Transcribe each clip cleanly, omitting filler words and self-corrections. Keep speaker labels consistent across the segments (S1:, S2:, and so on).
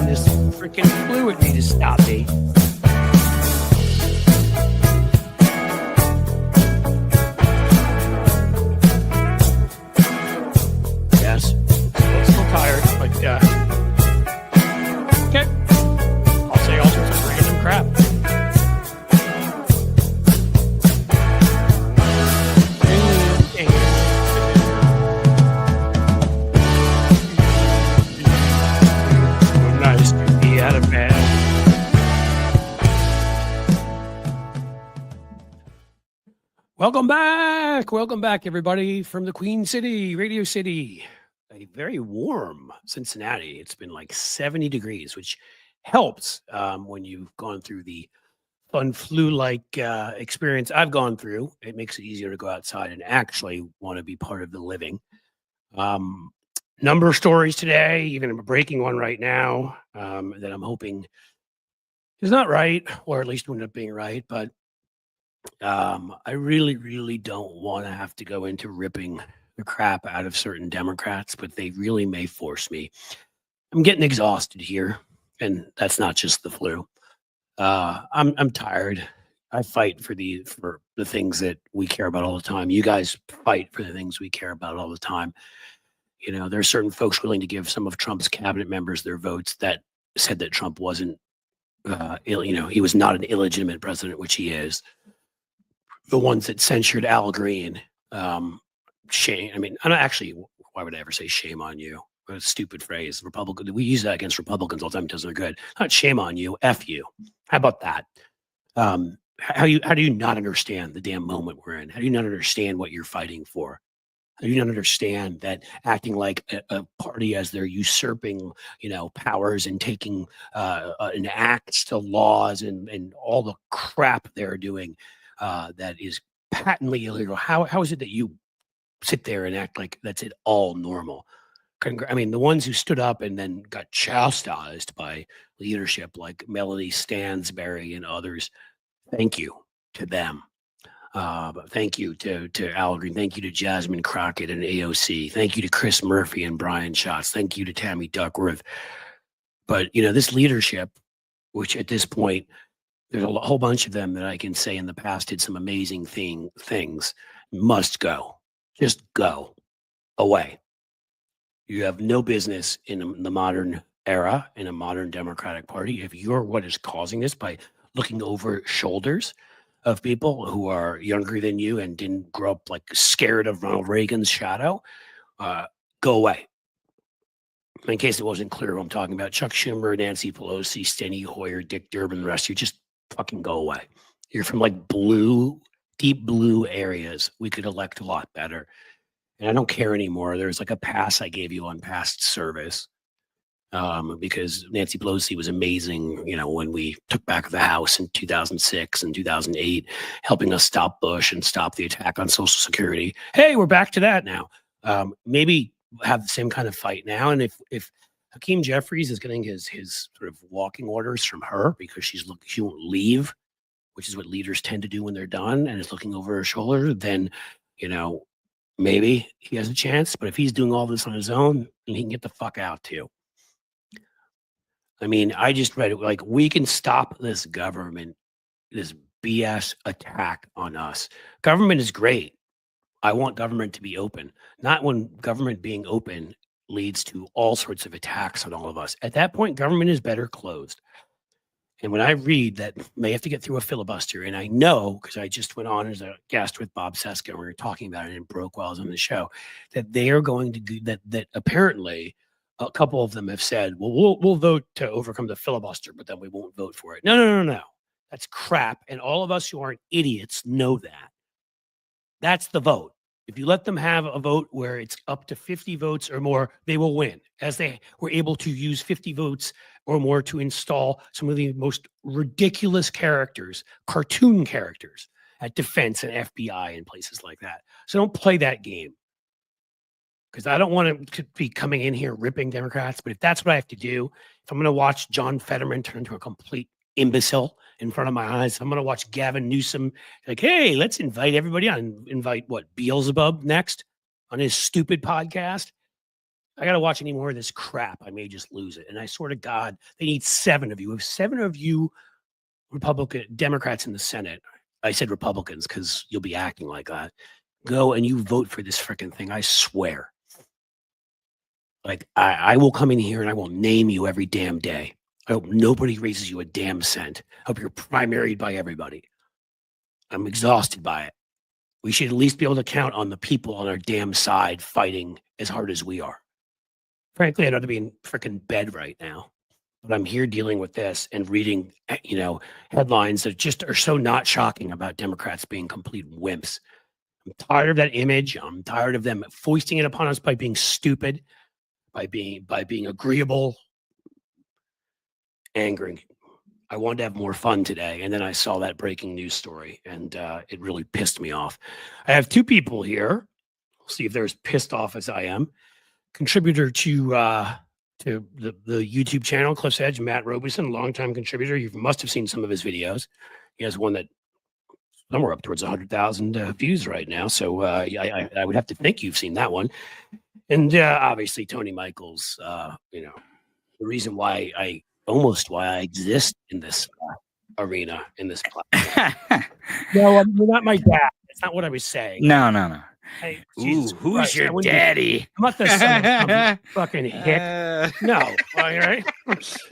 S1: this freaking flu at me to stop me. Yes, I'm still tired, but okay. I'll say all sorts of random crap. Nice to be out of bed. Welcome back, everybody, from the Queen City, Radio City. A very warm Cincinnati. It's been like 70 degrees, which helps when you've gone through the fun flu-like experience I've gone through. It makes it easier to go outside and actually want to be part of the living. Number of stories today, even a breaking one right now that I'm hoping is not right, or at least will end up being right. But I really, really don't want to have to go into ripping the crap out of certain Democrats, but they really may force me. I'm getting exhausted here, and that's not just the flu. I'm tired. I fight for the things that we care about all the time. You guys fight for the things we care about all the time. You know, there are certain folks willing to give some of Trump's cabinet members their votes that said that Trump wasn't, he was not an illegitimate president, which he is. The ones that censured Al Green, shame. I mean, I'm not actually, why would I ever say shame on you? What a stupid phrase. Republican. We use that against Republicans all the time because they're good. Not shame on you, F you. How about that? How do you not understand the damn moment we're in? How do you not understand what you're fighting for? How do you not understand that acting like a party as they're usurping, powers and taking an acts to laws and all the crap they're doing that is patently illegal? How is it that you sit there and act like that's it all normal? I mean, the ones who stood up and then got chastised by leadership like Melody Stansberry and others, thank you to them. Thank you to Al Green. Thank you to Jasmine Crockett and AOC. Thank you to Chris Murphy and Brian Schatz. Thank you to Tammy Duckworth. But, this leadership, which at this point, there's a whole bunch of them that I can say in the past did some amazing things, must go. Just go away. You have no business in the modern era, in a modern Democratic Party. If you're what is causing this by looking over shoulders of people who are younger than you and didn't grow up like scared of Ronald Reagan's shadow, go away. In case it wasn't clear who I'm talking about, Chuck Schumer, Nancy Pelosi, Steny Hoyer, Dick Durbin, the rest of you, just fucking go away. You're from like deep blue areas. We could elect a lot better. And I don't care anymore. There's like a pass I gave you on past service. Because Nancy Pelosi was amazing, when we took back the House in 2006 and 2008, helping us stop Bush and stop the attack on Social Security. Hey, we're back to that now. Maybe have the same kind of fight now. And if Hakeem Jeffries is getting his sort of walking orders from her because she won't leave, which is what leaders tend to do when they're done, and is looking over her shoulder, then, maybe he has a chance. But if he's doing all this on his own, then he can get the fuck out too. I mean, I just read it like we can stop this government, this BS attack on us. Government is great. I want government to be open, not when government being open leads to all sorts of attacks on all of us. At that point, government is better closed. And when I read that may have to get through a filibuster, and I know because I just went on as a guest with Bob Seska, and we were talking about it, and it broke while I was on the show, that they are going to do that apparently a couple of them have said, well, we'll vote to overcome the filibuster, but then we won't vote for it. No. That's crap. And all of us who aren't idiots know that. That's the vote. If you let them have a vote where it's up to 50 votes or more, they will win, as they were able to use 50 votes or more to install some of the most ridiculous characters, cartoon characters at defense and FBI and places like that. So don't play that game. Because I don't want to be coming in here ripping Democrats, but if that's what I have to do, if I'm going to watch John Fetterman turn into a complete imbecile in front of my eyes, if I'm going to watch Gavin Newsom, like, hey, let's invite everybody on. Invite what, Beelzebub next on his stupid podcast? I got to watch any more of this crap. I may just lose it. And I swear to God, they need 7 of you. If 7 of you Republican Democrats in the Senate, I said Republicans because you'll be acting like that, go and you vote for this freaking thing. I swear. Like, I will come in here and I will name you every damn day. I hope nobody raises you a damn cent. I hope you're primaried by everybody. I'm exhausted by it. We should at least be able to count on the people on our damn side fighting as hard as we are. Frankly, I'd rather be in freaking bed right now. But I'm here dealing with this and reading, headlines that just are so not shocking about Democrats being complete wimps. I'm tired of that image. I'm tired of them foisting it upon us by being stupid, by being agreeable, angering. I wanted to have more fun today, and then I saw that breaking news story, and it really pissed me off. I have 2 people here. We'll see if they're as pissed off as I am. Contributor to the YouTube channel, Cliff's Edge, Matt Robison, longtime contributor. You must have seen some of his videos. He has one that somewhere up towards 100,000 views right now. So I would have to think you've seen that one. And obviously Tony Michaels, the reason why I exist in this arena, in this platform. No, you're not my dad. That's not what I was saying.
S2: No.
S1: Hey,
S2: Ooh, who's your daddy?
S1: I'm not the son of some fucking hick. No, all right.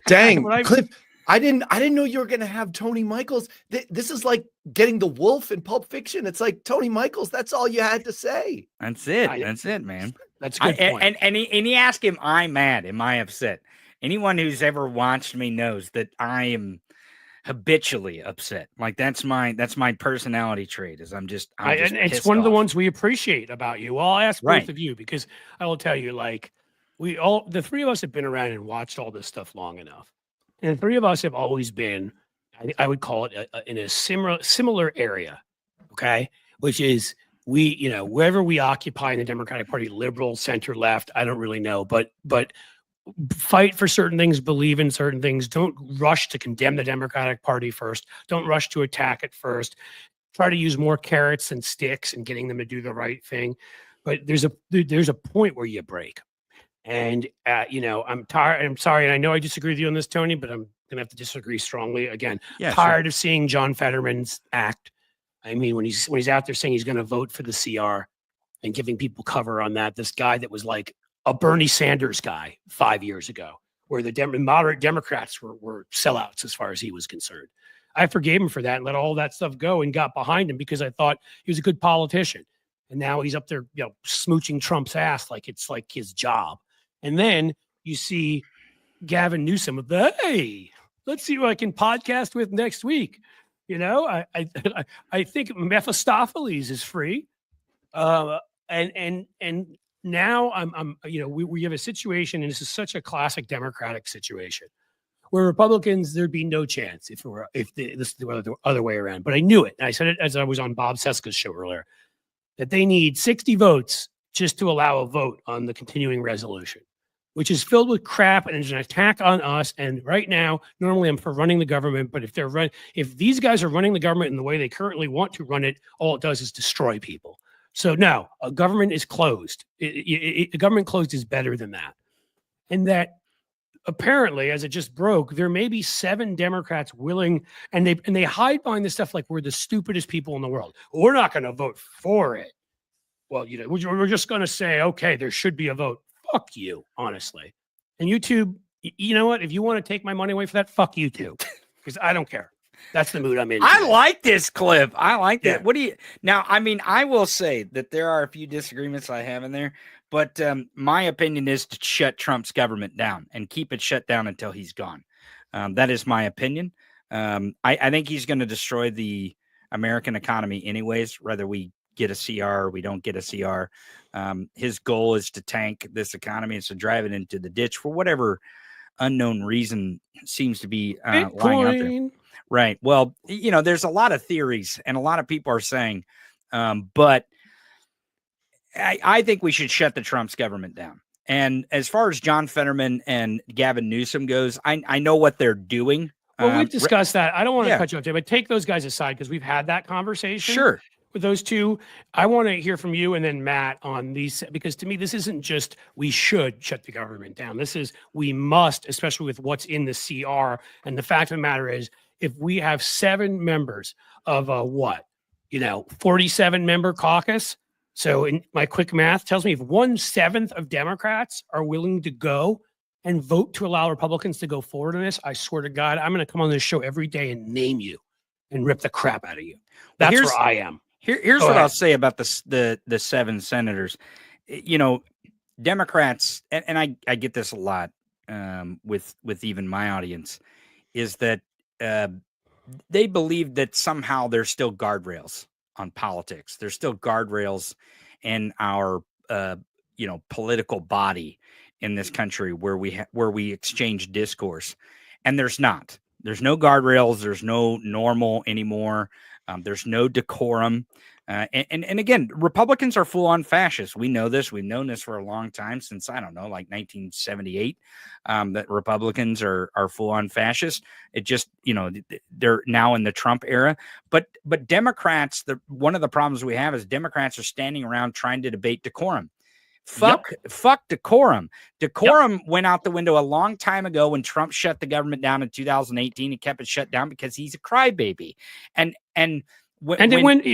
S3: Dang, Cliff, I didn't know you were gonna have Tony Michaels. This is like getting the wolf in Pulp Fiction. It's like Tony Michaels. That's all you had to say.
S2: That's it. That's it, man.
S1: That's a good point.
S2: And he asked him, "I'm mad. Am I upset?" Anyone who's ever watched me knows that I am habitually upset. Like that's my personality trait. Is I'm just
S1: and it's one of the ones we appreciate about you. Well, I'll ask both of you because I will tell you, like the 3 of us have been around and watched all this stuff long enough, and the 3 of us have always been, I would call it in a similar area, okay, which is wherever we occupy in the Democratic Party, liberal, center, left, I don't really know, but fight for certain things, believe in certain things. Don't rush to condemn the Democratic Party first. Don't rush to attack it first. Try to use more carrots than sticks and getting them to do the right thing. But there's a point where you break. And I'm tired. I'm sorry, and I know I disagree with you on this, Tony, but I'm gonna have to disagree strongly again. Yeah, tired of seeing John Fetterman's act. I mean, when he's out there saying he's going to vote for the CR and giving people cover on that, this guy that was like a Bernie Sanders guy 5 years ago, where the moderate Democrats were sellouts as far as he was concerned. I forgave him for that and let all that stuff go and got behind him because I thought he was a good politician. And now he's up there, smooching Trump's ass like it's like his job. And then you see Gavin Newsom with hey, let's see who I can podcast with next week. I think Mephistopheles is free. And now we have a situation, and this is such a classic Democratic situation where Republicans, there'd be no chance if this were the other way around. But I knew it. And I said it as I was on Bob Seska's show earlier, that they need 60 votes just to allow a vote on the continuing resolution, which is filled with crap and is an attack on us. And right now, normally I'm for running the government, but if these guys are running the government in the way they currently want to run it, all it does is destroy people. So no, a government is closed. A government closed is better than that. And that apparently, as it just broke, there may be 7 Democrats willing, and they hide behind this stuff like we're the stupidest people in the world. We're not going to vote for it. Well, we're just going to say, okay, there should be a vote. Fuck you, honestly. And YouTube, you know what? If you want to take my money away for that, fuck you too, because I don't care. That's the mood I'm in.
S2: I like this clip. I like that. What do you now? I mean, I will say that there are a few disagreements I have in there, but my opinion is to shut Trump's government down and keep it shut down until he's gone. That is my opinion. I think he's going to destroy the American economy anyways, whether we get a CR or we don't get a CR. His goal is to tank this economy and to drive it into the ditch for whatever unknown reason seems to be lying out there. Right. Well, there's a lot of theories and a lot of people are saying, but I think we should shut the Trump's government down. And as far as John Fetterman and Gavin Newsom goes, I know what they're doing.
S1: Well, we've discussed that. I don't want to cut you off there, but take those guys aside because we've had that conversation.
S2: Sure.
S1: with those two. I want to hear from you and then Matt on these, because to me, this isn't just we should shut the government down. This is we must, especially with what's in the CR. And the fact of the matter is, if we have 7 members of a 47 member caucus. So in my quick math tells me if 1/7 of Democrats are willing to go and vote to allow Republicans to go forward on this, I swear to God, I'm going to come on this show every day and name you and rip the crap out of you. That's where I am.
S2: Here's what I'll say about the 7 senators. Democrats, and I get this a lot with even my audience, is that they believe that somehow there's still guardrails on politics. There's still guardrails in our political body in this country where we exchange discourse, and there's not. There's no guardrails. There's no normal anymore. There's no decorum. And again, Republicans are full-on fascists. We know this. We've known this for a long time, since, I don't know, like 1978, that Republicans are full-on fascists. It just, they're now in the Trump era. But Democrats, one of the problems we have is Democrats are standing around trying to debate decorum. Fuck decorum. Decorum went out the window a long time ago when Trump shut the government down in 2018. He kept it shut down because he's a crybaby. And it went,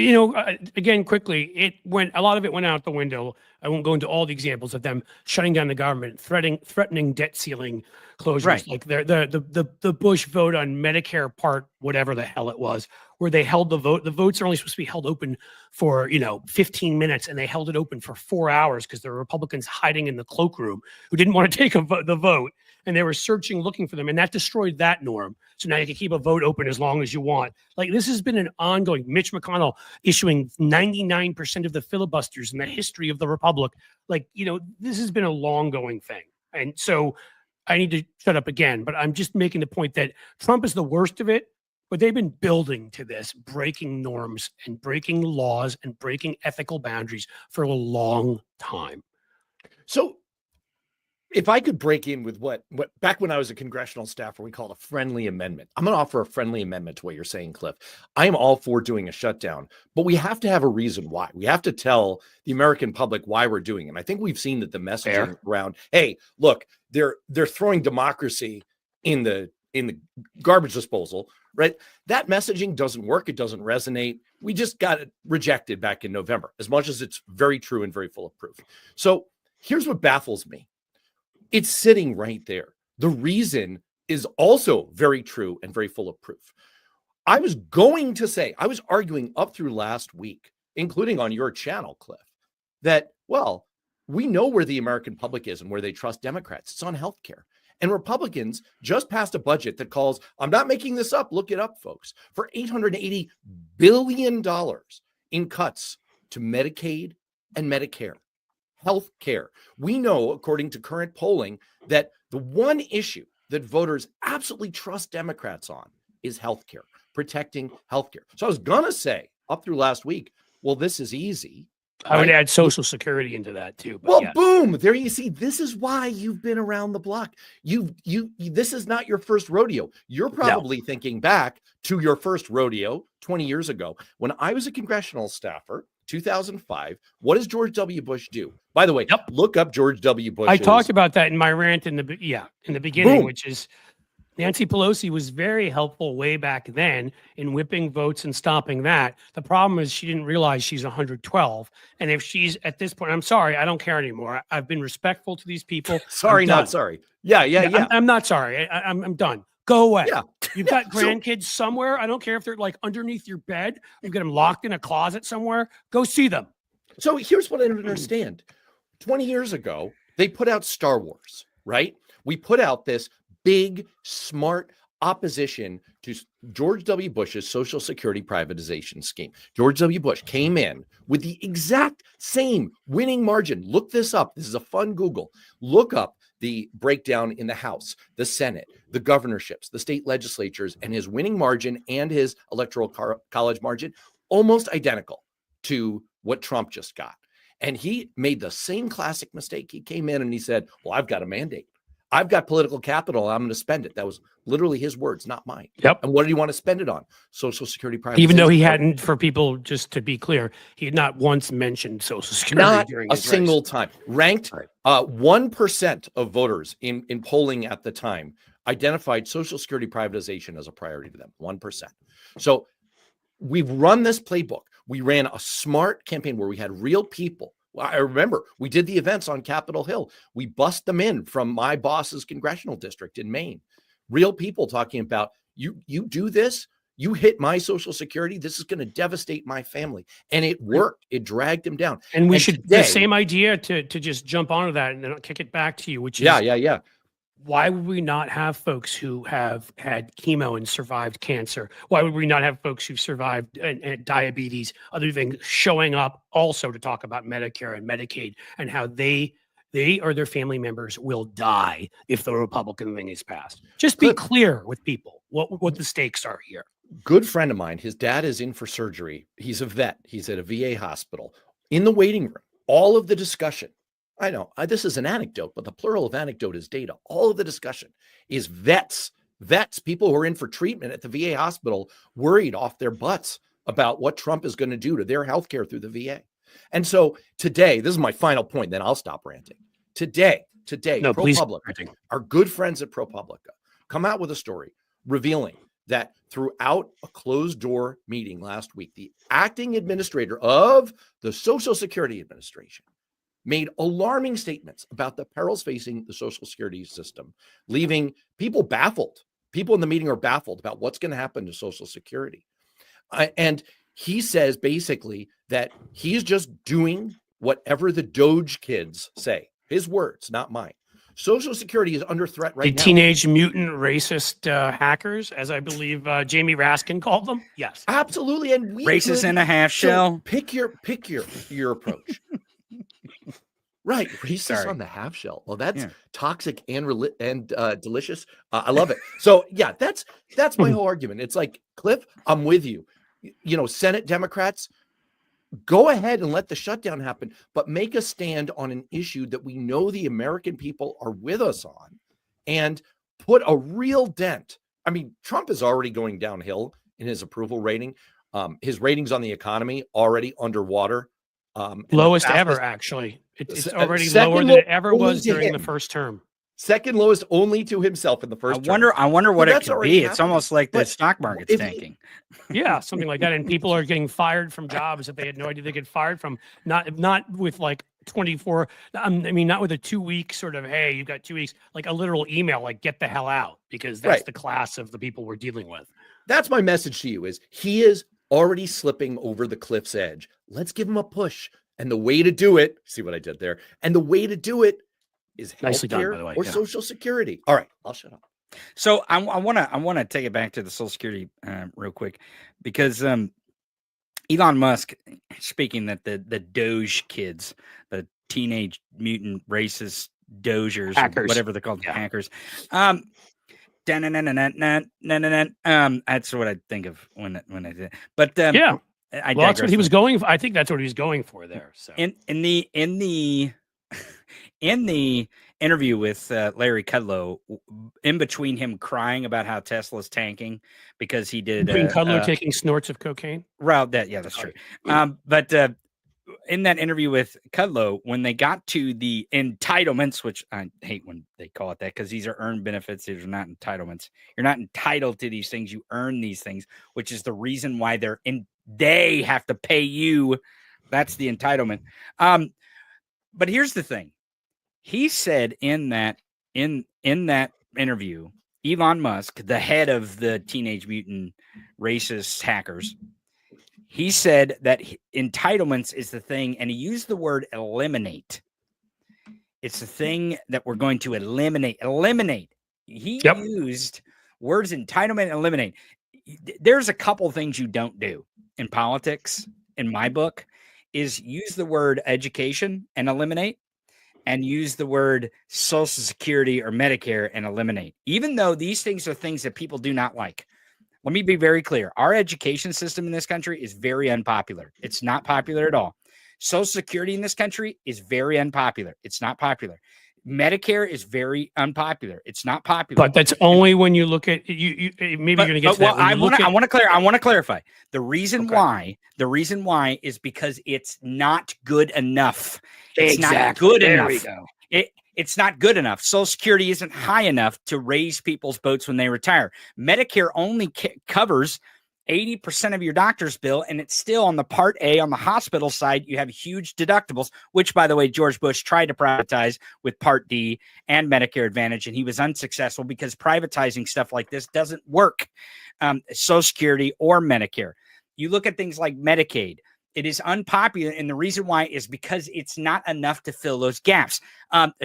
S2: again, quickly, a lot of it went out the window. I won't go into all the examples of them shutting down the government, threatening debt ceiling closures, right? Like the Bush vote on Medicare Part, whatever the hell it was, where they held the vote. The votes are only supposed to be held open for 15 minutes, and they held it open for 4 hours because there were Republicans hiding in the cloakroom who didn't want to take the vote, and they were searching, looking for them, and that destroyed that norm. So now you can keep a vote open as long as you want. Like, this has been an ongoing. Mitch McConnell issuing 99% of the filibusters in the history of the Republic. Like, this has been a long-going thing. And so I need to shut up again, but I'm just making the point that Trump is the worst of it, but they've been building to this, breaking norms and breaking laws and breaking ethical boundaries for a long time.
S3: So if I could break in with what back when I was a congressional staffer, we called a friendly amendment. I'm going to offer a friendly amendment to what you're saying, Cliff. I am all for doing a shutdown, but we have to have a reason why. We have to tell the American public why we're doing it. And I think we've seen that the messaging around, hey, look, they're throwing democracy in the garbage disposal, right? That messaging doesn't work. It doesn't resonate. We just got it rejected back in November, as much as it's very true and very full of proof. So here's what baffles me. It's sitting right there. The reason is also very true and very full of proof. I was arguing up through last week, including on your channel, Cliff, that, well, we know where the American public is and where they trust Democrats. It's on healthcare. And Republicans just passed a budget that calls, I'm not making this up, look it up, folks, for $880 billion in cuts to Medicaid and Medicare. Health care. We know, according to current polling, that the one issue that voters absolutely trust Democrats on is health care, protecting health care. So I was going to say up through last week, well, this is easy.
S1: I would add Social Security into that too.
S3: Well, yes. Boom. There you see, this is why you've been around the block. This is not your first rodeo. You're probably thinking back to your first rodeo 20 years ago when I was a congressional staffer. 2005. What does George W. Bush do? By the way, look up George W. Bush.
S1: I talked about that in my rant in the beginning, boom. Which is Nancy Pelosi was very helpful way back then in whipping votes and stopping that. The problem is she didn't realize she's 112. And if she's at this point, I'm sorry, I don't care anymore. I've been respectful to these people.
S3: Sorry, not sorry. Yeah.
S1: I'm not sorry. I'm done. Go away.
S3: Yeah.
S1: You've got grandkids somewhere. I don't care if they're like underneath your bed. You've got them locked in a closet somewhere. Go see them.
S3: So here's what I don't understand. 20 years ago, they put out Star Wars, right? We put out this big, smart opposition to George W. Bush's Social Security privatization scheme. George W. Bush came in with the exact same winning margin. Look this up. This is a fun Google. Look up the breakdown in the House, the Senate, the governorships, the state legislatures, and his winning margin and his electoral college margin, almost identical to what Trump just got. And he made the same classic mistake. He came in and he said, well, I've got a mandate. I've got political capital. I'm going to spend it. That was literally his words, not mine.
S1: Yep.
S3: And what did he want to spend it on? Social Security privatization.
S1: Even though he hadn't, for people, just to be clear, he had not once mentioned Social Security
S3: not
S1: during
S3: a
S1: his
S3: single
S1: race.
S3: time. Ranked 1% of voters in polling at the time identified Social Security privatization as a priority to them. 1%. So we've run this playbook. We ran a smart campaign where we had real people. I remember we did the events on Capitol Hill. We bust them in from my boss's congressional district in Maine. Real people talking about, you do this, you hit my Social Security, this is going to devastate my family. And it worked. It dragged him down.
S1: And we
S3: And
S1: should,
S3: today-
S1: the same idea to just jump onto that and then I'll kick it back to you, which is,
S3: Yeah.
S1: why would we not have folks who have had chemo and survived cancer? Why would we not have folks who've survived and diabetes, other things, showing up also to talk about Medicare and Medicaid and how they or their family members will die if the Republican thing is passed? Just be clear with people what the stakes are here.
S3: Good friend of mine, his dad is in for surgery. He's a vet. He's at a VA hospital. In the waiting room, all of the discussion, I know this is an anecdote, but the plural of anecdote is data. All of the discussion is vets, people who are in for treatment at the VA hospital, worried off their butts about what Trump is going to do to their healthcare through the VA. And so today, this is my final point, then I'll stop ranting. Today, ProPublica, our good friends at ProPublica, come out with a story revealing that throughout a closed door meeting last week, the acting administrator of the Social Security Administration made alarming statements about the perils facing the Social Security system, leaving people baffled. People in the meeting are baffled about what's going to happen to Social Security. And he says basically that he's just doing whatever the Doge kids say. His words, not mine. Social Security is under threat right now.
S1: The teenage mutant racist hackers, as I believe Jamie Raskin called them. Yes,
S3: absolutely. And we
S2: racist in a half shell.
S3: Pick your approach. Right, racist on the half shell. Well, that's toxic and delicious. I love it. So yeah, that's my whole argument. It's like, Cliff, I'm with you. You know, Senate Democrats, go ahead and let the shutdown happen, but make a stand on an issue that we know the American people are with us on, and put a real dent. I mean, Trump is already going downhill in his approval rating. His ratings on the economy already underwater.
S1: Lowest ever, actually. It's already lower than it ever was during the first term.
S3: Second lowest only to himself in the first term.
S2: I wonder what it could be. It's almost like the stock market's tanking.
S1: Yeah, something like that. And people are getting fired from jobs that they had no idea they get fired from. Not with like 24. I mean, not with a 2-week sort of, hey, you've got 2 weeks, like a literal email, like get the hell out, because that's the class of the people we're dealing with.
S3: That's my message to you: is he is already slipping over the cliff's edge. Let's give him a push. And the way to do it, see what I did there? And the way to do it is healthcare or Social Security. All right, I'll shut up.
S2: So I want to take it back to the Social Security real quick, because Elon Musk speaking that the Doge kids, the teenage mutant racist Dogers, hackers, whatever they're called, hackers. That's what I think of when I did. But
S1: that's what he was going for. I think that's what he was going for there. So
S2: in the interview with Larry Kudlow, in between him crying about how Tesla's tanking because he did
S1: Kudlow taking snorts of cocaine.
S2: That's true. But in that interview with Kudlow, when they got to the entitlements, which I hate when they call it that, because these are earned benefits, these are not entitlements. You're not entitled to these things; you earn these things, which is the reason why they have to pay you. That's the entitlement. But here's the thing. He said in that interview, Elon Musk, the head of the Teenage Mutant racist hackers, he said that entitlements is the thing, and he used the word eliminate. It's the thing that we're going to eliminate. He used words entitlement and eliminate. There's a couple things you don't do in politics, in my book, is use the word education and eliminate, and use the word Social Security or Medicare and eliminate, even though these things are things that people do not like. Let me be very clear. Our education system in this country is very unpopular. It's not popular at all. Social Security in this country is very unpopular. It's not popular. Medicare is very unpopular. It's not popular.
S1: But that's only when you look at you maybe you're going to get to that.
S2: I want to clarify. The reason why is because it's not good enough. It's not good enough. It's not good enough. Social Security isn't high enough to raise people's boats when they retire. Medicare only covers 80% of your doctor's bill, and it's still on the Part A. On the hospital side, you have huge deductibles, which, by the way, George Bush tried to privatize with Part D and Medicare Advantage, and he was unsuccessful because privatizing stuff like this doesn't work. Social Security or Medicare. You look at things like Medicaid. It is unpopular, and the reason why is because it's not enough to fill those gaps.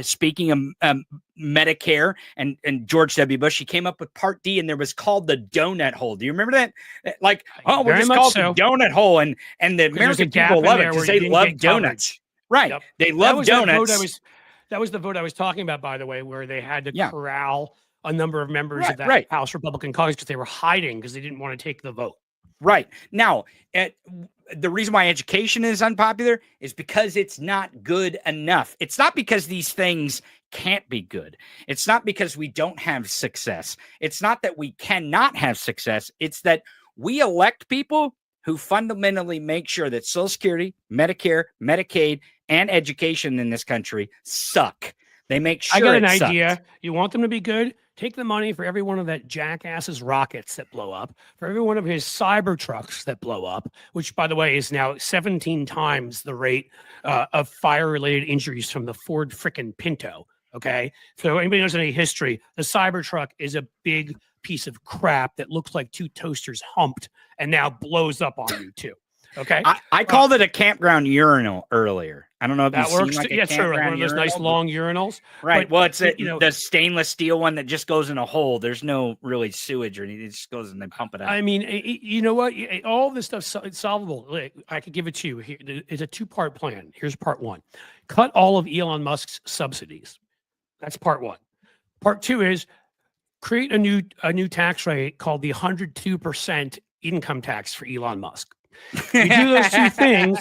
S2: Speaking of Medicare and George W. Bush, he came up with Part D, and there was called the donut hole. Do you remember that? Like, we'll just call it the donut hole, and the American people love it because they love donuts. Right. Yep. They love donuts.
S1: That was the vote I was talking about, by the way, where they had to corral a number of members of that House Republican caucus because they were hiding because they didn't want to take the vote.
S2: Right. Now, the reason why education is unpopular is because it's not good enough. It's not because these things can't be good. It's not because we don't have success. It's not that we cannot have success. It's that we elect people who fundamentally make sure that Social Security, Medicare, Medicaid, and education in this country suck. They make sure. I
S1: got an idea. You want them to be good? Take the money for every one of that jackass's rockets that blow up, for every one of his cyber trucks that blow up, which, by the way, is now 17 times the rate of fire-related injuries from the Ford frickin' Pinto. Okay, so anybody knows any history, the Cybertruck is a big piece of crap that looks like two toasters humped and now blows up on you too. Okay,
S2: I called it a campground urinal earlier. I don't know if
S1: that works. Like true. Like one of those nice long urinals,
S2: right? But, well, it's the stainless steel one that just goes in a hole. There's no really sewage or anything. It just goes and they pump it out.
S1: I mean, you know what? All this stuff's it's solvable. I could give it to you. Here, it's a two-part plan. Here's part one: cut all of Elon Musk's subsidies. That's part one. Part two is create a new tax rate called the 102% income tax for Elon Musk. You do those two things,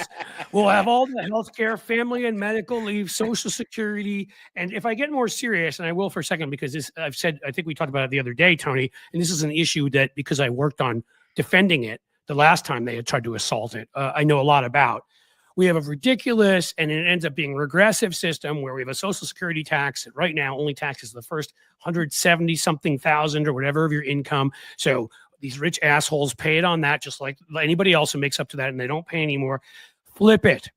S1: we'll have all the healthcare, family and medical leave, Social Security. And if I get more serious, and I will for a second, because this, I think we talked about it the other day, Tony, and this is an issue that because I worked on defending it the last time they had tried to assault it, I know a lot about. We have a ridiculous, and it ends up being regressive system where we have a Social Security tax that right now only taxes the first 170-something thousand or whatever of your income. So these rich assholes pay it on that, just like anybody else who makes up to that, and they don't pay anymore. Flip it.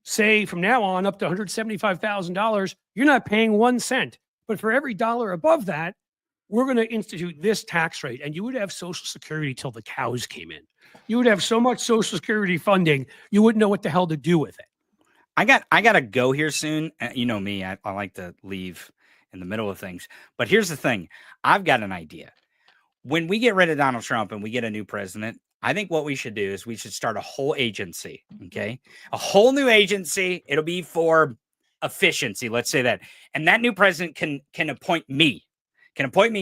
S1: Say from now on up to $175,000, you're not paying 1 cent. But for every dollar above that, we're going to institute this tax rate, and you would have Social Security till the cows came in. You would have so much Social Security funding, you wouldn't know what the hell to do with it.
S2: I got to go here soon. You know me, I like to leave in the middle of things. But here's the thing. I've got an idea. When we get rid of Donald Trump and we get a new president, I think what we should do is we should start a whole agency, okay? A whole new agency. It'll be for efficiency, let's say that. And that new president can appoint me,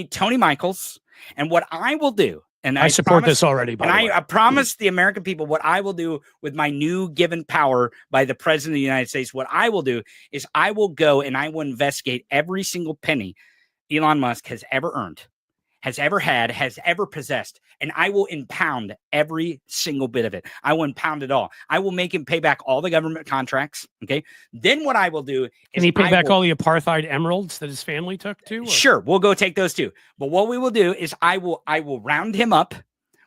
S2: Tony Michaels. And what I will do, and
S1: I support this already, by the way.
S2: I promise the American people what I will do with my new given power by the president of the United States. What I will do is I will go and I will investigate every single penny Elon Musk has ever earned, has ever had, has ever possessed, and I will impound every single bit of it. I will impound it all. I will make him pay back all the government contracts, okay? Then what I will do is...
S1: Can he pay back all the apartheid emeralds that his family took too? Or?
S2: Sure, we'll go take those too. But what we will do is I will round him up.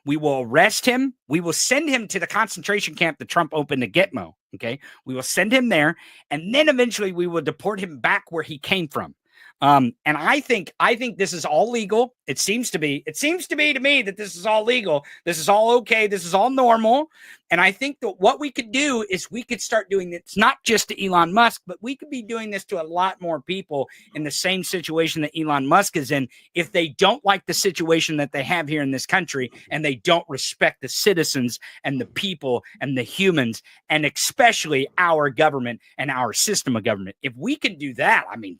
S2: We will arrest him. We will send him to the concentration camp that Trump opened at Gitmo, okay? We will send him there, and then eventually we will deport him back where he came from. And I think this is all legal. It seems to be to me that this is all legal. This is all okay. This is all normal. And I think that what we could do is we could start doing this, not just to Elon Musk, but we could be doing this to a lot more people in the same situation that Elon Musk is in. If they don't like the situation that they have here in this country and they don't respect the citizens and the people and the humans, and especially our government and our system of government, if we can do that, I mean,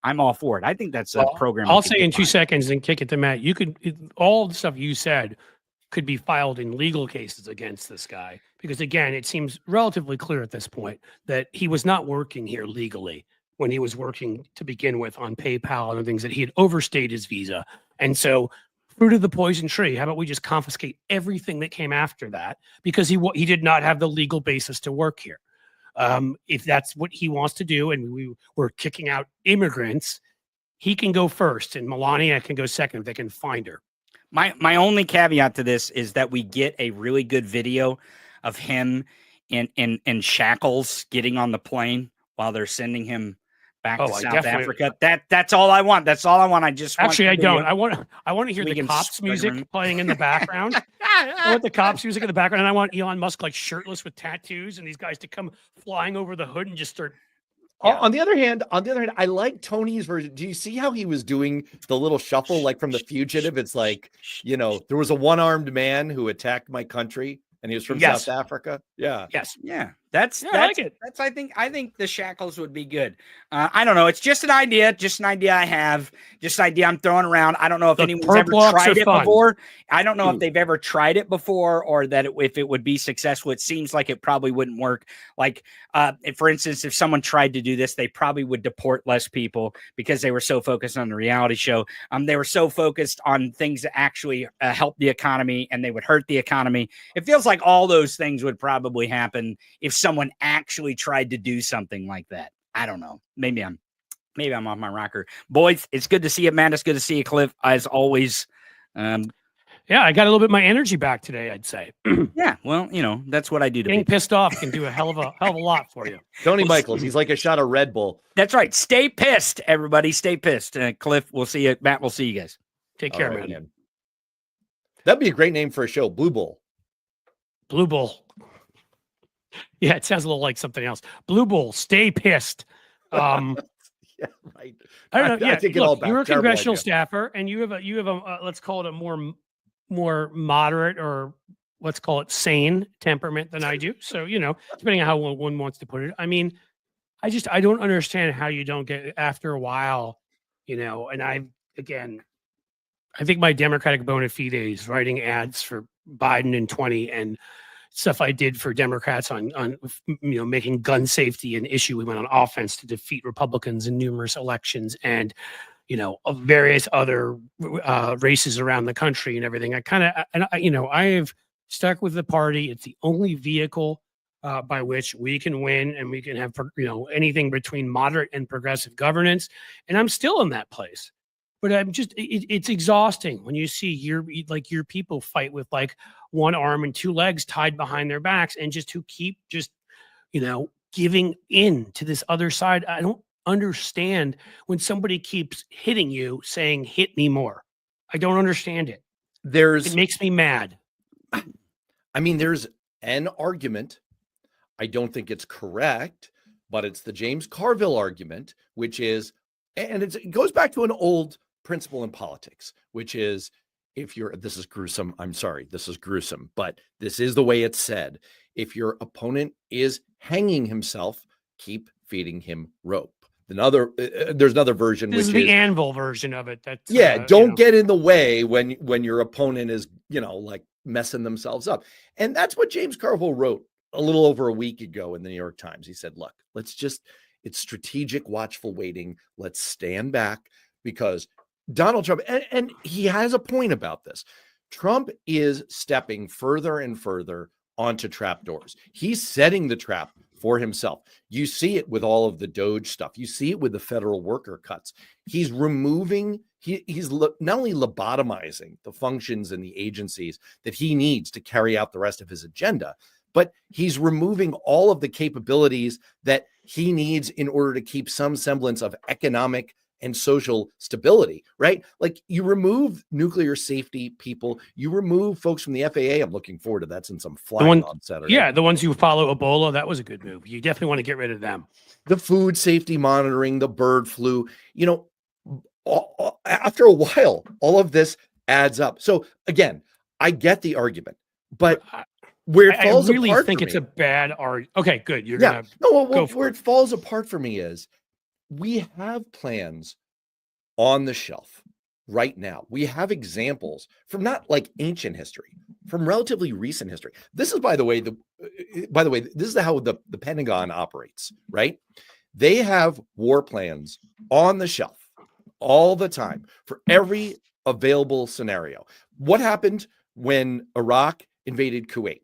S2: I'm all for it. I think that's a program.
S1: I'll say in 2 seconds and kick it to Matt. You could, all the stuff you said could be filed in legal cases against this guy, because again, it seems relatively clear at this point that he was not working here legally. when he was working to begin with on PayPal and things, that he had overstayed his visa. And so, fruit of the poison tree, how about we just confiscate everything that came after that, because he did not have the legal basis to work here. If that's what he wants to do, and we were kicking out immigrants, he can go first, and Melania can go second if they can find her.
S2: My only caveat to this is that we get a really good video of him in shackles getting on the plane while they're sending him back to South Africa. That's all I want. That's all I want. I just
S1: actually I don't. I want to hear the cops music playing in the background. I want the cops music in the background, and I want Elon Musk like shirtless with tattoos, and these guys to come flying over the hood and just start.
S3: Yeah. On the other hand, I like Tony's version. Do you see how he was doing the little shuffle, like from The Fugitive? It's like, you know, there was a one-armed man who attacked my country, and he was from South Africa. Yeah.
S1: Yes.
S2: Yeah. That's I like it. I think the shackles would be good. I don't know. It's just an idea I have, just an idea I'm throwing around. I don't know if anyone's ever tried it before. I don't know if they've ever tried it before, or that if it would be successful. It seems like it probably wouldn't work. Like, for instance, if someone tried to do this, they probably would deport less people because they were so focused on the reality show. They were so focused on things that actually help the economy, and they would hurt the economy. It feels like all those things would probably happen if someone actually tried to do something like that. I don't know. Maybe I'm off my rocker. Boys, it's good to see you, man. It's good to see you, Cliff, as always.
S1: Yeah, I got a little bit of my energy back today, I'd say.
S2: Yeah, well, you know, that's what I do.
S1: Getting pissed off can do a hell of a lot for you.
S3: Tony Michaels, he's like a shot of Red Bull.
S2: That's right. Stay pissed, everybody. Stay pissed. Cliff, we'll see you. Matt, we'll see you guys.
S1: Take care, man.
S3: That'd be a great name for a show, Blue Bull.
S1: Blue Bull. Yeah, it sounds a little like something else. Blue Bull, stay pissed.
S3: Yeah, right.
S1: I don't know.
S3: I take it all back.
S1: You're a congressional staffer, and you have a let's call it a more moderate, or let's call it sane temperament than I do. So, you know, depending on how one wants to put it. I mean, I don't understand how you don't get, after a while, you know. And I think my Democratic bona fides, writing ads for Biden in 20 and stuff I did for Democrats on making gun safety an issue. We went on offense to defeat Republicans in numerous elections, and of various other races around the country and everything. I have stuck with the party. It's the only vehicle by which we can win, and we can have anything between moderate and progressive governance. And I'm still in that place. But I'm just, it's exhausting when you see your people fight with like one arm and two legs tied behind their backs, and just to keep giving in to this other side. I don't understand when somebody keeps hitting you saying, hit me more. I don't understand it. It makes me mad.
S3: I mean, there's an argument. I don't think it's correct, but it's the James Carville argument, which is, and it goes back to an old principle in politics, which is, this is gruesome. I'm sorry, this is gruesome, but this is the way it's said. If your opponent is hanging himself, keep feeding him rope. There's another version.
S1: This is the anvil version of it. That's
S3: don't get in the way when your opponent is, like messing themselves up. And that's what James Carville wrote a little over a week ago in the New York Times. He said, look, it's strategic, watchful waiting. Let's stand back, because Donald Trump, and he has a point about this. Trump is stepping further and further onto trapdoors. He's setting the trap for himself. You see it with all of the Doge stuff. You see it with the federal worker cuts. He's removing, he's not only lobotomizing the functions and the agencies that he needs to carry out the rest of his agenda, but he's removing all of the capabilities that he needs in order to keep some semblance of economic and social stability, right? Like, you remove nuclear safety people, you remove folks from the FAA. I'm looking forward to that, since I'm flying on Saturday.
S1: Yeah, the ones who follow Ebola, that was a good move. You definitely want to get rid of them.
S3: The food safety monitoring, the bird flu, after a while, all of this adds up. So again, I get the argument, but where it falls apart, I really think
S1: it's a bad argument. Okay, good.
S3: Where it falls apart for me is, we have plans on the shelf right now. We have examples from not like ancient history, from relatively recent history. This is, by the way, this is how the Pentagon operates, right? They have war plans on the shelf all the time for every available scenario. What happened when Iraq invaded Kuwait?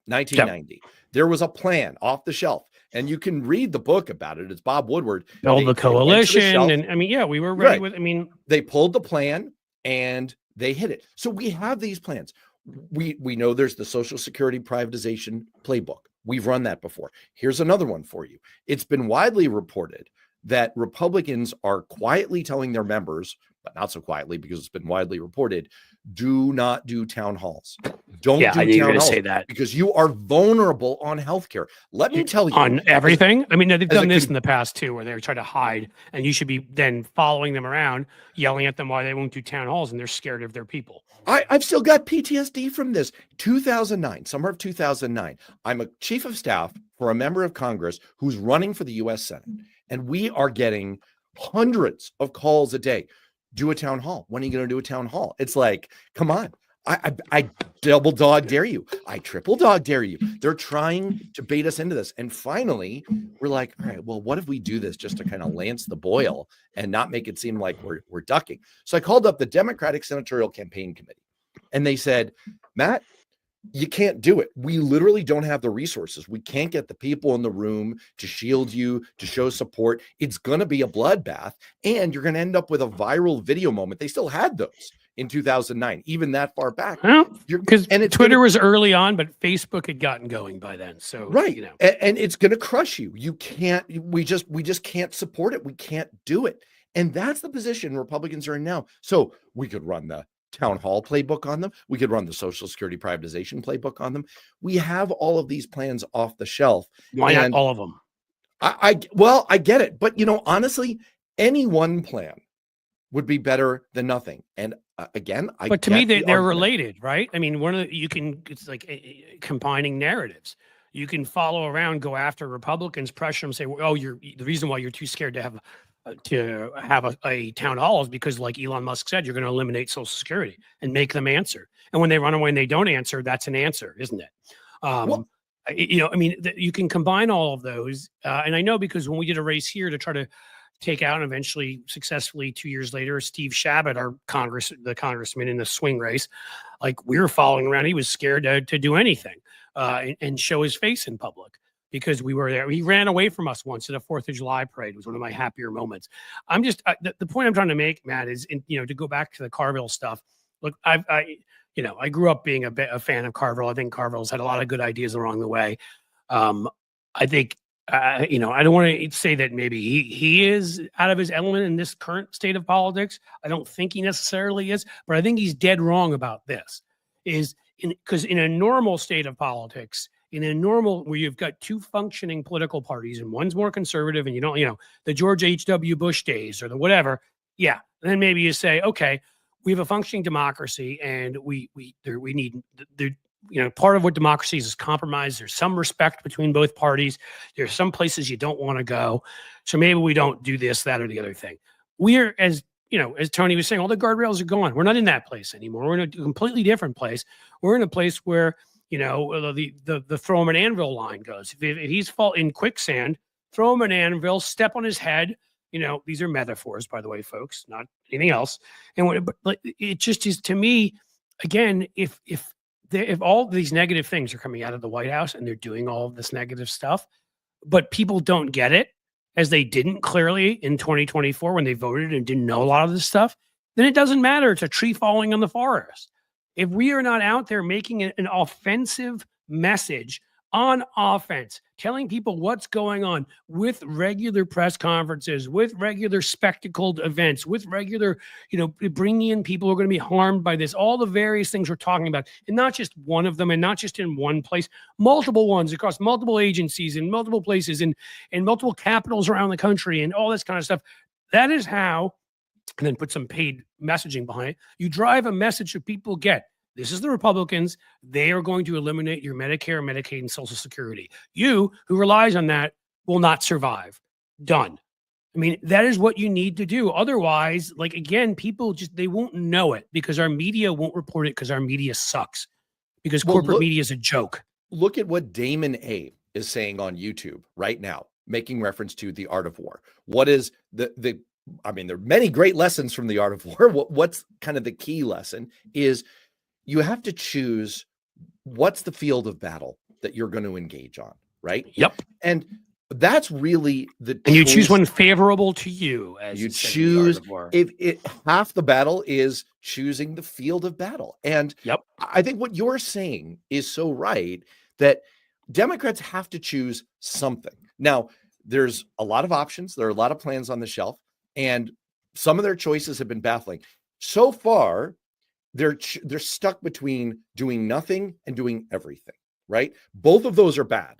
S3: 1990. Yep. There was a plan off the shelf, and you can read the book about it. It's Bob Woodward.
S1: Build the coalition, and I mean, yeah, we were ready with. I mean,
S3: they pulled the plan and they hit it. So we have these plans. We know there's the Social Security privatization playbook. We've run that before. Here's another one for you. It's been widely reported that Republicans are quietly telling their members, but not so quietly because it's been widely reported, do not do town halls. Don't do town halls
S1: say that
S3: because you are vulnerable on healthcare. Let me tell you.
S1: On everything? I mean, they've done this in the past too, where they're trying to hide, and you should be then following them around, yelling at them why they won't do town halls, and they're scared of their people.
S3: I've still got PTSD from this. 2009, summer of 2009. I'm a chief of staff for a member of Congress who's running for the U.S. Senate, and we are getting hundreds of calls a day. Do a town hall. When are you going to do a town hall? It's like, come on. I double dog dare you. I triple dog dare you. They're trying to bait us into this. And finally, we're like, all right, well, what if we do this just to kind of lance the boil and not make it seem like we're ducking? So I called up the Democratic Senatorial Campaign Committee, and they said, Matt, you can't do it. We literally don't have the resources. We can't get the people in the room to shield you, to show support. It's going to be a bloodbath, and you're going to end up with a viral video moment. They still had those in 2009, even that far back.
S1: Because Twitter was early on, but Facebook had gotten going by then. So
S3: right, you know, and it's going to crush you. You can't. We just can't support it. We can't do it, and that's the position Republicans are in now. So we could run the town hall playbook on them. We could run the Social Security privatization playbook on them. We have all of these plans off the shelf.
S1: Why not all of them?
S3: I get it, but you know, honestly, any one plan would be better than nothing. And again,
S1: but to me, they're related, right? I mean, it's like combining narratives. You can follow around, go after Republicans, pressure them, say, "Oh, the reason why you're too scared to have a town hall is because, like Elon Musk said, you're going to eliminate Social Security and make them answer. And when they run away and they don't answer, that's an answer, isn't it?" You know, I mean, you can combine all of those. And I know because when we did a race here to try to take out and eventually successfully 2 years later, Steve Shabbat, the congressman in the swing race, like we were following around. He was scared to do anything and show his face in public because we were there. He ran away from us once at a 4th of July parade. It was one of my happier moments. I'm just, the point I'm trying to make, Matt, is, you know, to go back to the Carville stuff. Look, I grew up being a fan of Carville. I think Carville's had a lot of good ideas along the way. I think, you know, I don't want to say that maybe he is out of his element in this current state of politics. I don't think he necessarily is, but I think he's dead wrong about this. Because in a normal state of politics, where you've got two functioning political parties and one's more conservative and you don't, you know, the George H.W. Bush days or the whatever. Yeah. Then maybe you say, okay, we have a functioning democracy and we need you know, part of what democracy is compromise. There's some respect between both parties. There's some places you don't want to go. So maybe we don't do this, that, or the other thing. We're, as you know, as Tony was saying, all the guardrails are gone. We're not in that place anymore. We're in a completely different place. We're in a place where, you know, the throw him an anvil line goes. If he's in quicksand, throw him an anvil, step on his head. You know, these are metaphors, by the way, folks, not anything else. And but it just is, to me, again, if all these negative things are coming out of the White House and they're doing all of this negative stuff, but people don't get it, as they didn't clearly in 2024 when they voted and didn't know a lot of this stuff, then it doesn't matter. It's a tree falling on the forest. If we are not out there making an offensive message on offense, telling people what's going on with regular press conferences, with regular spectacled events, with regular, you know, bringing in people who are going to be harmed by this, all the various things we're talking about, and not just one of them and not just in one place, multiple ones across multiple agencies in multiple places and multiple capitals around the country and all this kind of stuff. That is how, and then put some paid messaging behind it, you drive a message that people get. This is the Republicans. They are going to eliminate your Medicare, Medicaid, and Social Security. You, who relies on that, will not survive. Done. I mean, that is what you need to do. Otherwise, like, again, people they won't know it because our media won't report it because our media sucks. Because corporate media is a joke.
S3: Look at what Damon A is saying on YouTube right now. making reference to The Art of War. What is I mean, there are many great lessons from The Art of War. What's kind of the key lesson is you have to choose what's the field of battle that you're going to engage on, right?
S1: Yep.
S3: And that's really
S1: and you choose one favorable to you. As
S3: you choose if half the battle is choosing the field of battle. And
S1: yep,
S3: I think what you're saying is so right, that Democrats have to choose something. Now, there's a lot of options. There are a lot of plans on the shelf, and some of their choices have been baffling. So far, they're stuck between doing nothing and doing everything, right? Both of those are bad.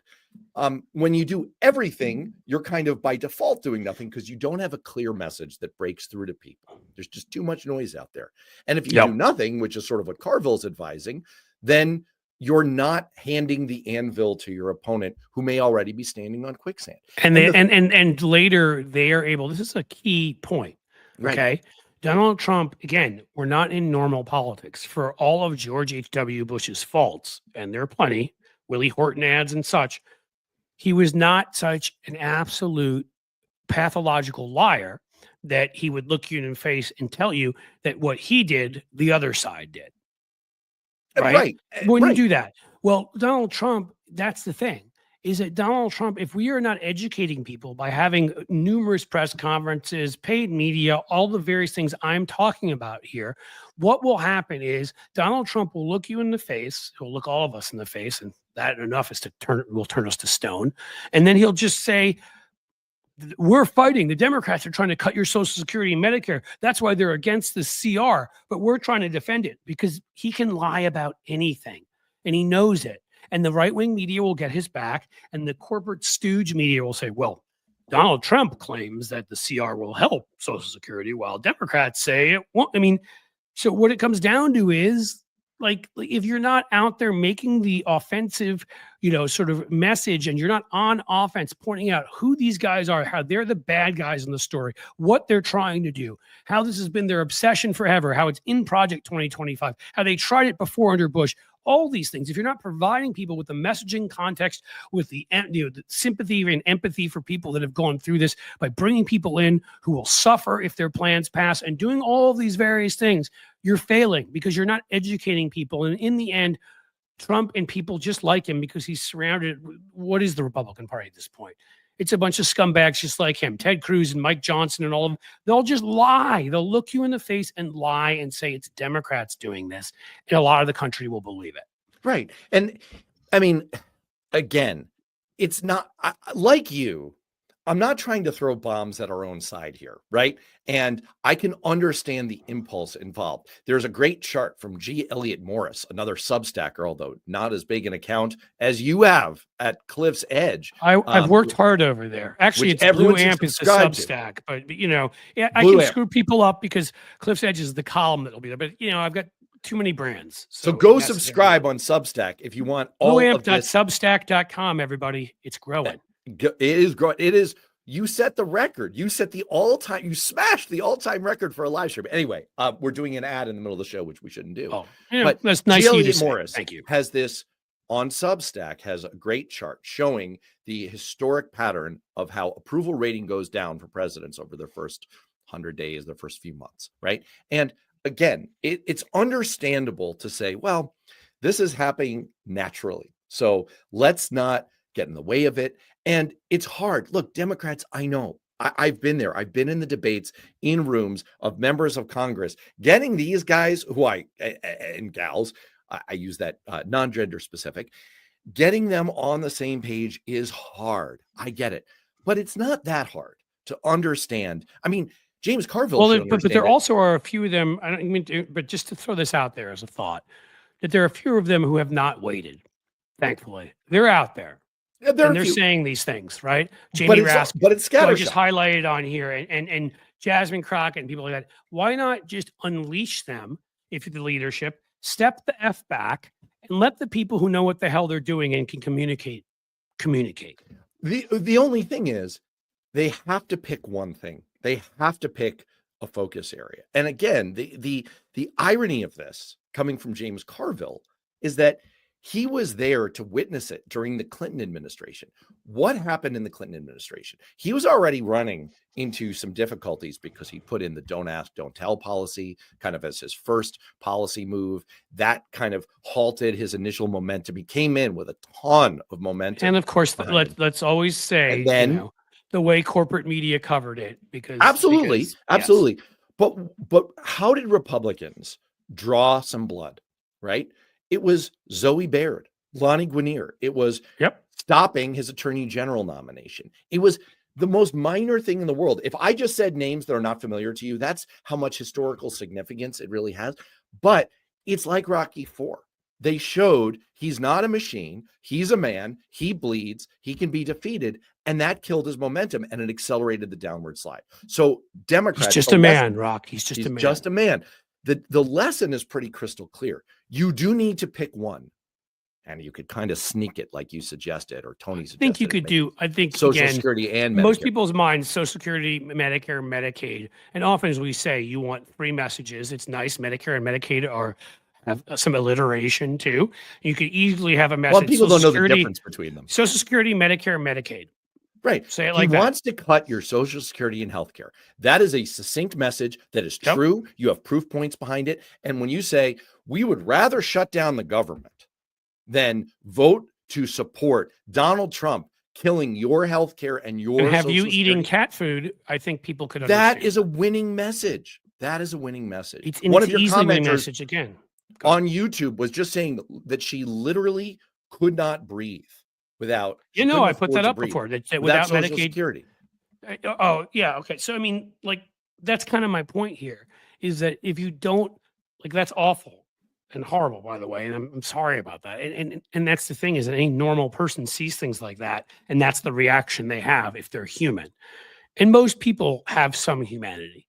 S3: When you do everything, you're kind of by default doing nothing because you don't have a clear message that breaks through to people. There's just too much noise out there. And if you do nothing, which is sort of what Carville's advising, then you're not handing the anvil to your opponent who may already be standing on quicksand.
S1: And later they are able, this is a key point. Okay. Right. Donald Trump, again, we're not in normal politics. For all of George H.W. Bush's faults, and there are plenty, Willie Horton ads and such, he was not such an absolute pathological liar that he would look you in the face and tell you that what he did, the other side did. Right? Wouldn't do that. Well, Donald Trump, that's the thing, is that Donald Trump, if we are not educating people by having numerous press conferences, paid media, all the various things I'm talking about here, what will happen is Donald Trump will look you in the face. He'll look all of us in the face, and that enough is will turn us to stone. And then he'll just say, we're fighting. The Democrats are trying to cut your Social Security and Medicare. That's why they're against the CR, but we're trying to defend it, because he can lie about anything and he knows it. And the right-wing media will get his back, and the corporate stooge media will say, well, Donald Trump claims that the CR will help Social Security while Democrats say it won't. I mean, so what it comes down to is, like, if you're not out there making the offensive, sort of message, and you're not on offense pointing out who these guys are, how they're the bad guys in the story, what they're trying to do, how this has been their obsession forever, how it's in Project 2025, how they tried it before under Bush, all these things. If you're not providing people with the messaging context, with the sympathy and empathy for people that have gone through this, by bringing people in who will suffer if their plans pass, and doing all of these various things, you're failing because you're not educating people. And in the end, Trump and people just like him, because he's surrounded. What is the Republican Party at this point? It's a bunch of scumbags just like him. Ted Cruz and Mike Johnson and all of them. They'll just lie. They'll look you in the face and lie and say it's Democrats doing this. And a lot of the country will believe it.
S3: Right. And I mean, again, it's not like you. I'm not trying to throw bombs at our own side here, right? And I can understand the impulse involved. There's a great chart from G. Elliott Morris, another Substacker, although not as big an account as you have at Cliff's Edge.
S1: I've worked hard over there. Actually, it's Blue Amp is the Substack, but I can screw people up because Cliff's Edge is the column that'll be there. But I've got too many brands.
S3: So go subscribe on Substack if you want all of this.
S1: Blueamp.substack.com, everybody. It's growing.
S3: It is growing. It is. You set the record. You set the all-time. You smashed the all-time record for a live stream. Anyway, we're doing an ad in the middle of the show, which we shouldn't do.
S1: Oh, but that's nice of you to say.
S3: Morris
S1: Thank you.
S3: Has this on Substack, has a great chart showing the historic pattern of how approval rating goes down for presidents over their first 100 days, their first few months, right? And again, it's understandable to say, well, this is happening naturally, so let's not get in the way of it. And it's hard. Look, Democrats, I know. I've been there. I've been in the debates in rooms of members of Congress, getting these guys who and gals, I use that non-gender specific, getting them on the same page is hard. I get it. But it's not that hard to understand. I mean, James Carville.
S1: Well, but there also are a few of them. I don't mean to, but just to throw this out there as a thought, that there are a few of them who have not waited. Thankfully, they're out there.
S3: Yeah,
S1: they're saying these things, right? Jamie Raskin,
S3: but it's scattershot.
S1: I just highlighted on here, and Jasmine Crockett and people like that. Why not just unleash them if you're the leadership, step the F back, and let the people who know what the hell they're doing and can communicate.
S3: The only thing is, they have to pick one thing. They have to pick a focus area. And again, the irony of this coming from James Carville is that He was there to witness it during the Clinton administration. What happened in the Clinton administration? He was already running into some difficulties because he put in the don't ask, don't tell policy kind of as his first policy move. That kind of halted his initial momentum. He came in with a ton of momentum.
S1: And of course, let's always say,
S3: and then,
S1: the way corporate media covered it, because
S3: absolutely.
S1: Yes.
S3: But how did Republicans draw some blood, right? It was Zoe Baird, Lonnie Guinier. It was stopping his attorney general nomination. It was the most minor thing in the world. If I just said names that are not familiar to you, that's how much historical significance it really has. But it's like Rocky IV. They showed he's not a machine. He's a man. He bleeds. He can be defeated. And that killed his momentum and it accelerated the downward slide. So Democrats—
S1: He's just a man, Rock. He's just a man.
S3: The lesson is pretty crystal clear. You do need to pick one, and you could kind of sneak it like you suggested, or Tony suggested.
S1: I think you could do,
S3: Social Security and Medicare.
S1: Most people's minds, Social Security, Medicare, Medicaid. And often as we say, you want 3 messages. It's nice. Medicare and Medicaid have some alliteration too. You could easily have a message.
S3: Well, people don't know the difference between them.
S1: Social Security, Medicare, Medicaid.
S3: Right.
S1: Say it like that.
S3: He wants to cut your Social Security and healthcare. That is a succinct message that is true. You have proof points behind it. And when you say we would rather shut down the government than vote to support Donald Trump killing your healthcare and your
S1: and have
S3: Social
S1: you
S3: Security,
S1: eating cat food, I think people could understand.
S3: That is a winning message. That is a winning message.
S1: It's one of your commenters message again
S3: on YouTube was just saying that she literally could not breathe without.
S1: I put that up before. That without
S3: Social
S1: Medicaid.
S3: Security.
S1: Oh yeah, okay. So I mean, like that's kind of my point here. Is that if you don't that's awful and horrible, by the way, and I'm sorry about that. And that's the thing is that any normal person sees things like that, and that's the reaction they have if they're human. And most people have some humanity.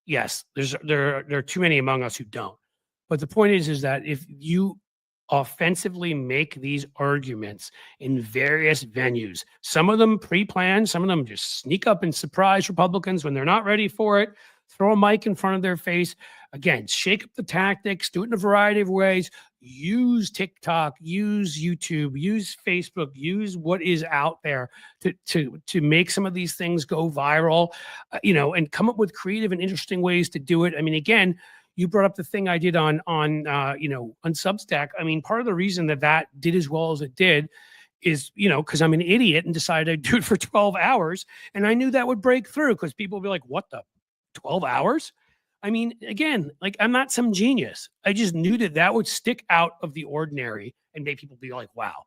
S1: Yes, there are too many among us who don't. But the point is that if you offensively make these arguments in various venues, some of them pre-planned, some of them just sneak up and surprise Republicans when they're not ready for it, throw a mic in front of their face. Again, shake up the tactics, do it in a variety of ways. Use TikTok, use YouTube, use Facebook, use what is out there to make some of these things go viral, and come up with creative and interesting ways to do it. I mean, again, you brought up the thing I did on Substack. I mean, part of the reason that did as well as it did is, because I'm an idiot and decided I'd do it for 12 hours. And I knew that would break through because people would be like, what the 12 hours? I mean, again, I'm not some genius. I just knew that would stick out of the ordinary and make people be like, wow,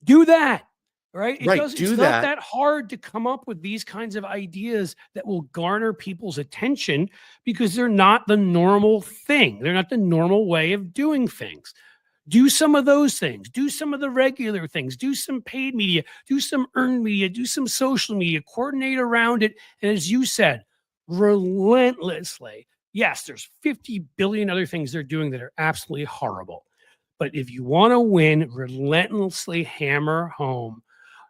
S1: do that. Right? It's not that hard to come up with these kinds of ideas that will garner people's attention because they're not the normal thing. They're not the normal way of doing things. Do some of those things. Do some of the regular things. Do some paid media. Do some earned media. Do some social media. Coordinate around it. And as you said, relentlessly. Yes, there's 50 billion other things they're doing that are absolutely horrible. But if you want to win, relentlessly hammer home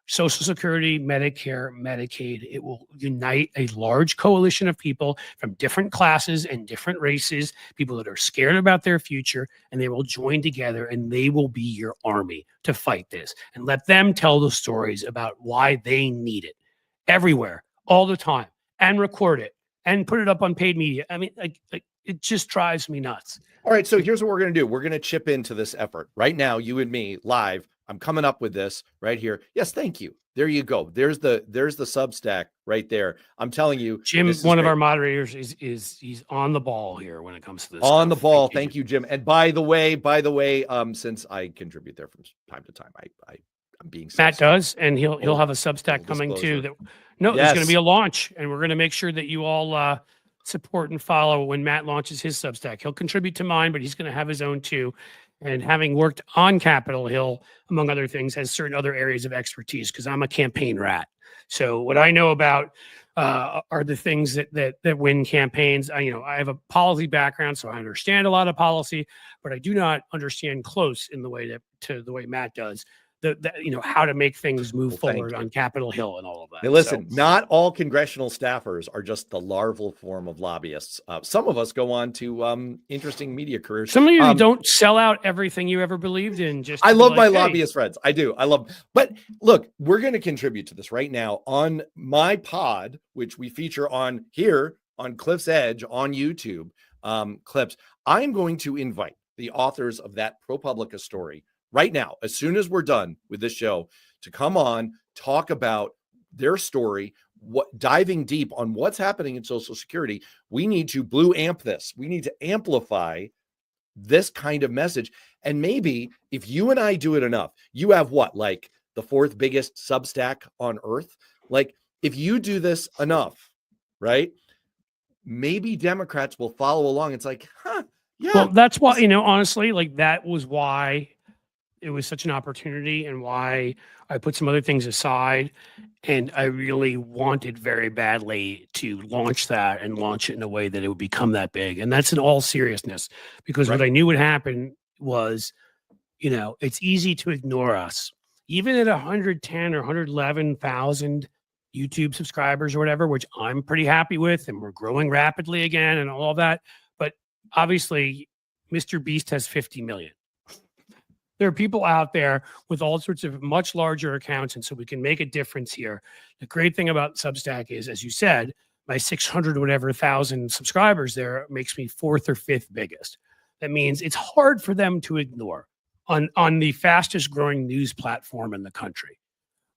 S1: Social Security, Medicare, Medicaid. It will unite a large coalition of people from different classes and different races, people that are scared about their future, and they will join together and they will be your army to fight this. And let them tell the stories about why they need it everywhere, all the time, and record it and put it up on paid media. I mean, it just drives me nuts.
S3: All right, so here's what we're going to do. We're going to chip into this effort right now, you and me, live. I'm coming up with this right here. Yes, thank you. There you go. There's the Substack right there. I'm telling you,
S1: Jim, one of our moderators he's on the ball here when it comes to this.
S3: On the ball. Thank you, Jim. And by the way, since I contribute there from time to time, I'm being
S1: Matt does, and he'll have a Substack coming too. There's going to be a launch, and we're going to make sure that you all support and follow when Matt launches his Substack. He'll contribute to mine, but he's going to have his own too. And having worked on Capitol Hill, among other things, has certain other areas of expertise because I'm a campaign rat. So what I know about are the things that win campaigns. I have a policy background, so I understand a lot of policy, but I do not understand close in the way to the way Matt does how to make things move
S3: Well, thank
S1: forward
S3: you.
S1: on Capitol Hill and all of that.
S3: Now, listen, not all congressional staffers are just the larval form of lobbyists. Some of us go on to interesting media careers.
S1: Some of you don't sell out everything you ever believed in.
S3: I love my lobbyist friends. I do. I love. But look, we're going to contribute to this right now on my pod, which we feature on here on Cliff's Edge on YouTube clips. I'm going to invite the authors of that ProPublica story right now, as soon as we're done with this show, to come on, talk about their story, diving deep on what's happening in Social Security. We need to blue amp this. We need to amplify this kind of message. And maybe if you and I do it enough, you have like the fourth biggest Substack on earth. Like if you do this enough, right? Maybe Democrats will follow along. It's like, yeah.
S1: Well, that's why, honestly, like that was why it was such an opportunity and why I put some other things aside. And I really wanted very badly to launch that and launch it in a way that it would become that big. And that's in all seriousness, because what I knew would happen was, it's easy to ignore us. Even at 110 or 111,000 YouTube subscribers or whatever, which I'm pretty happy with, and we're growing rapidly again and all of that. But obviously, Mr. Beast has 50 million. There are people out there with all sorts of much larger accounts, and so we can make a difference here. The great thing about Substack is, as you said, my 600 whatever thousand subscribers there makes me fourth or fifth biggest. That means it's hard for them to ignore on the fastest growing news platform in the country.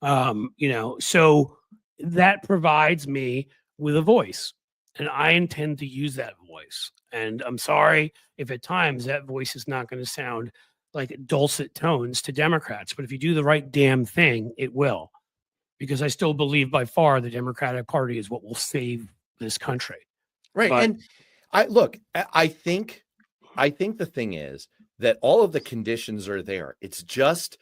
S1: So that provides me with a voice, and I intend to use that voice. And I'm sorry if at times that voice is not going to sound like dulcet tones to Democrats, but if you do the right damn thing, it will, because I still believe by far the Democratic Party is what will save this country.
S3: Right.
S1: But,
S3: and I think the thing is that all of the conditions are there. It's just,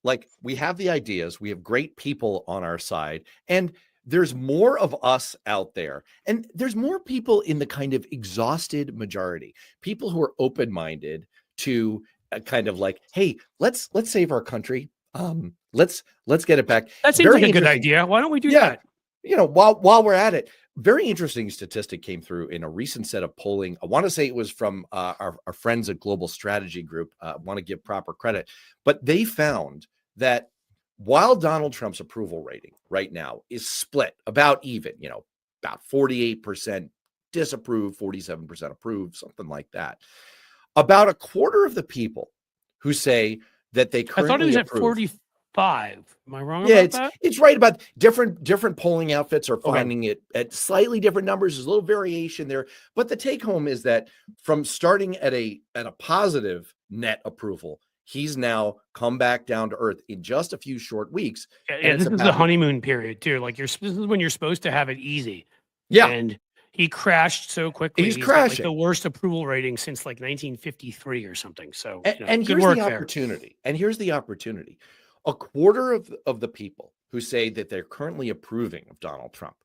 S3: like we have the ideas, we have great people on our side, and there's more of us out there, and there's more people in the kind of exhausted majority, people who are open-minded to kind of like, hey, let's save our country. Let's get it back.
S1: That seems like a good idea. Why don't we do that?
S3: While we're at it, very interesting statistic came through in a recent set of polling. I want to say it was from our friends at Global Strategy Group. I want to give proper credit, but they found that while Donald Trump's approval rating right now is split about even, about 48% disapprove, 47% approve, something like that. About a quarter of the people who say that they currently
S1: I thought it was
S3: approve,
S1: at 45. Am I wrong about that?
S3: It's right about different polling outfits are finding it at slightly different numbers. There's a little variation there, but the take home is that from starting at a positive net approval, he's now come back down to earth in just a few short weeks.
S1: Yeah, this is the honeymoon period too. Like this is when you're supposed to have it easy.
S3: Yeah.
S1: And he crashed so quickly.
S3: He's crashing.
S1: Like the worst approval rating since like 1953 or something. So,
S3: and here's the opportunity. And here's the opportunity. A quarter of the people who say that they're currently approving of Donald Trump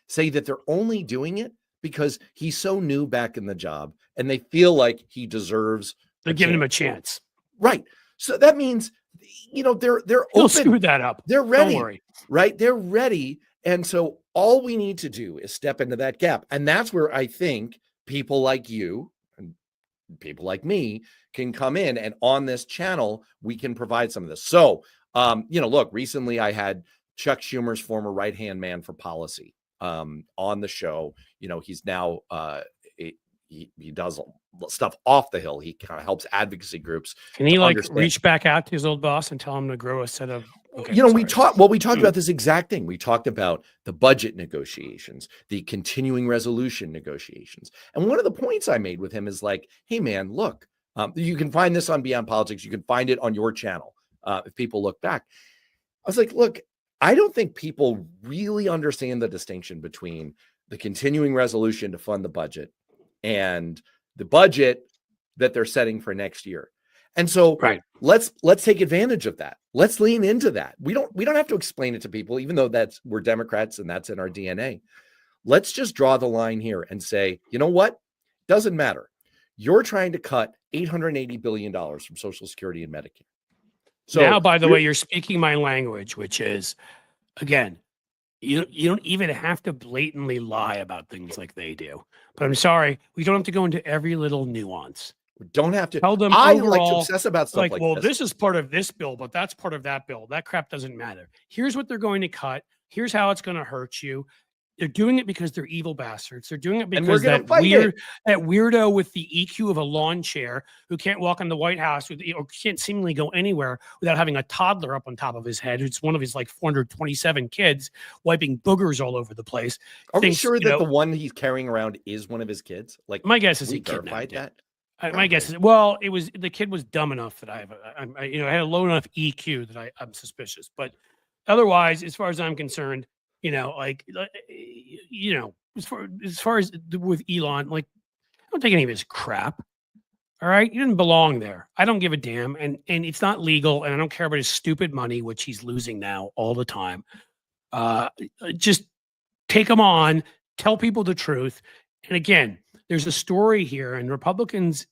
S3: say that they're only doing it because he's so new back in the job and they feel like he deserves.
S1: They're giving him a chance.
S3: Right. So that means, they're
S1: He'll
S3: open.
S1: screw that up.
S3: They're ready.
S1: Don't worry.
S3: Right. They're ready. And so all we need to do is step into that gap. And that's where I think people like you and people like me can come in, and on this channel, we can provide some of this. So, look, recently I had Chuck Schumer's former right-hand man for policy on the show. He's now he does stuff off the Hill. He kind of helps advocacy groups.
S1: Can he reach back out to his old boss and tell him to grow a set of? Okay,
S3: we talked about this exact thing. We talked about the budget negotiations, the continuing resolution negotiations. And one of the points I made with him is like, hey man, look, you can find this on Beyond Politics. You can find it on your channel. If people look back, I was like, look, I don't think people really understand the distinction between the continuing resolution to fund the budget and the budget that they're setting for next year. And so let's take advantage of that. Let's lean into that. We don't have to explain it to people, even though we're Democrats and that's in our DNA. Let's just draw the line here and say, you know what? Doesn't matter. You're trying to cut $880 billion from Social Security and Medicare. So
S1: now, by the way, you're speaking my language, which is, again, you don't even have to blatantly lie about things like they do. But I'm sorry, we don't have to go into every little nuance.
S3: we don't have to.
S1: Tell them
S3: I like to
S1: overall,
S3: obsess about stuff like
S1: well,
S3: this.
S1: this is part of this bill, but that's part of that bill. That crap doesn't matter. Here's what they're going to cut. Here's how it's going to hurt you. They're doing it because they're evil bastards. They're doing it
S3: And we're
S1: because
S3: gonna
S1: that
S3: fight it.
S1: weirdo with the EQ of a lawn chair who can't walk in the White House or can't seemingly go anywhere without having a toddler up on top of his head. It's one of his like 427 kids wiping boogers all over the place.
S3: Are we sure that the one he's carrying around is one of his kids? Like,
S1: my guess is
S3: we
S1: he kidnapped
S3: verified
S1: that. My guess is, well, it was, the kid was dumb enough that I had a low enough EQ that I'm suspicious. But otherwise, as far as I'm concerned, as far as with Elon, like, I don't take any of his crap. All right, he didn't belong there. I don't give a damn, and it's not legal, and I don't care about his stupid money, which he's losing now all the time. Just take him on, tell people the truth, and again, there's a story here, and Republicans.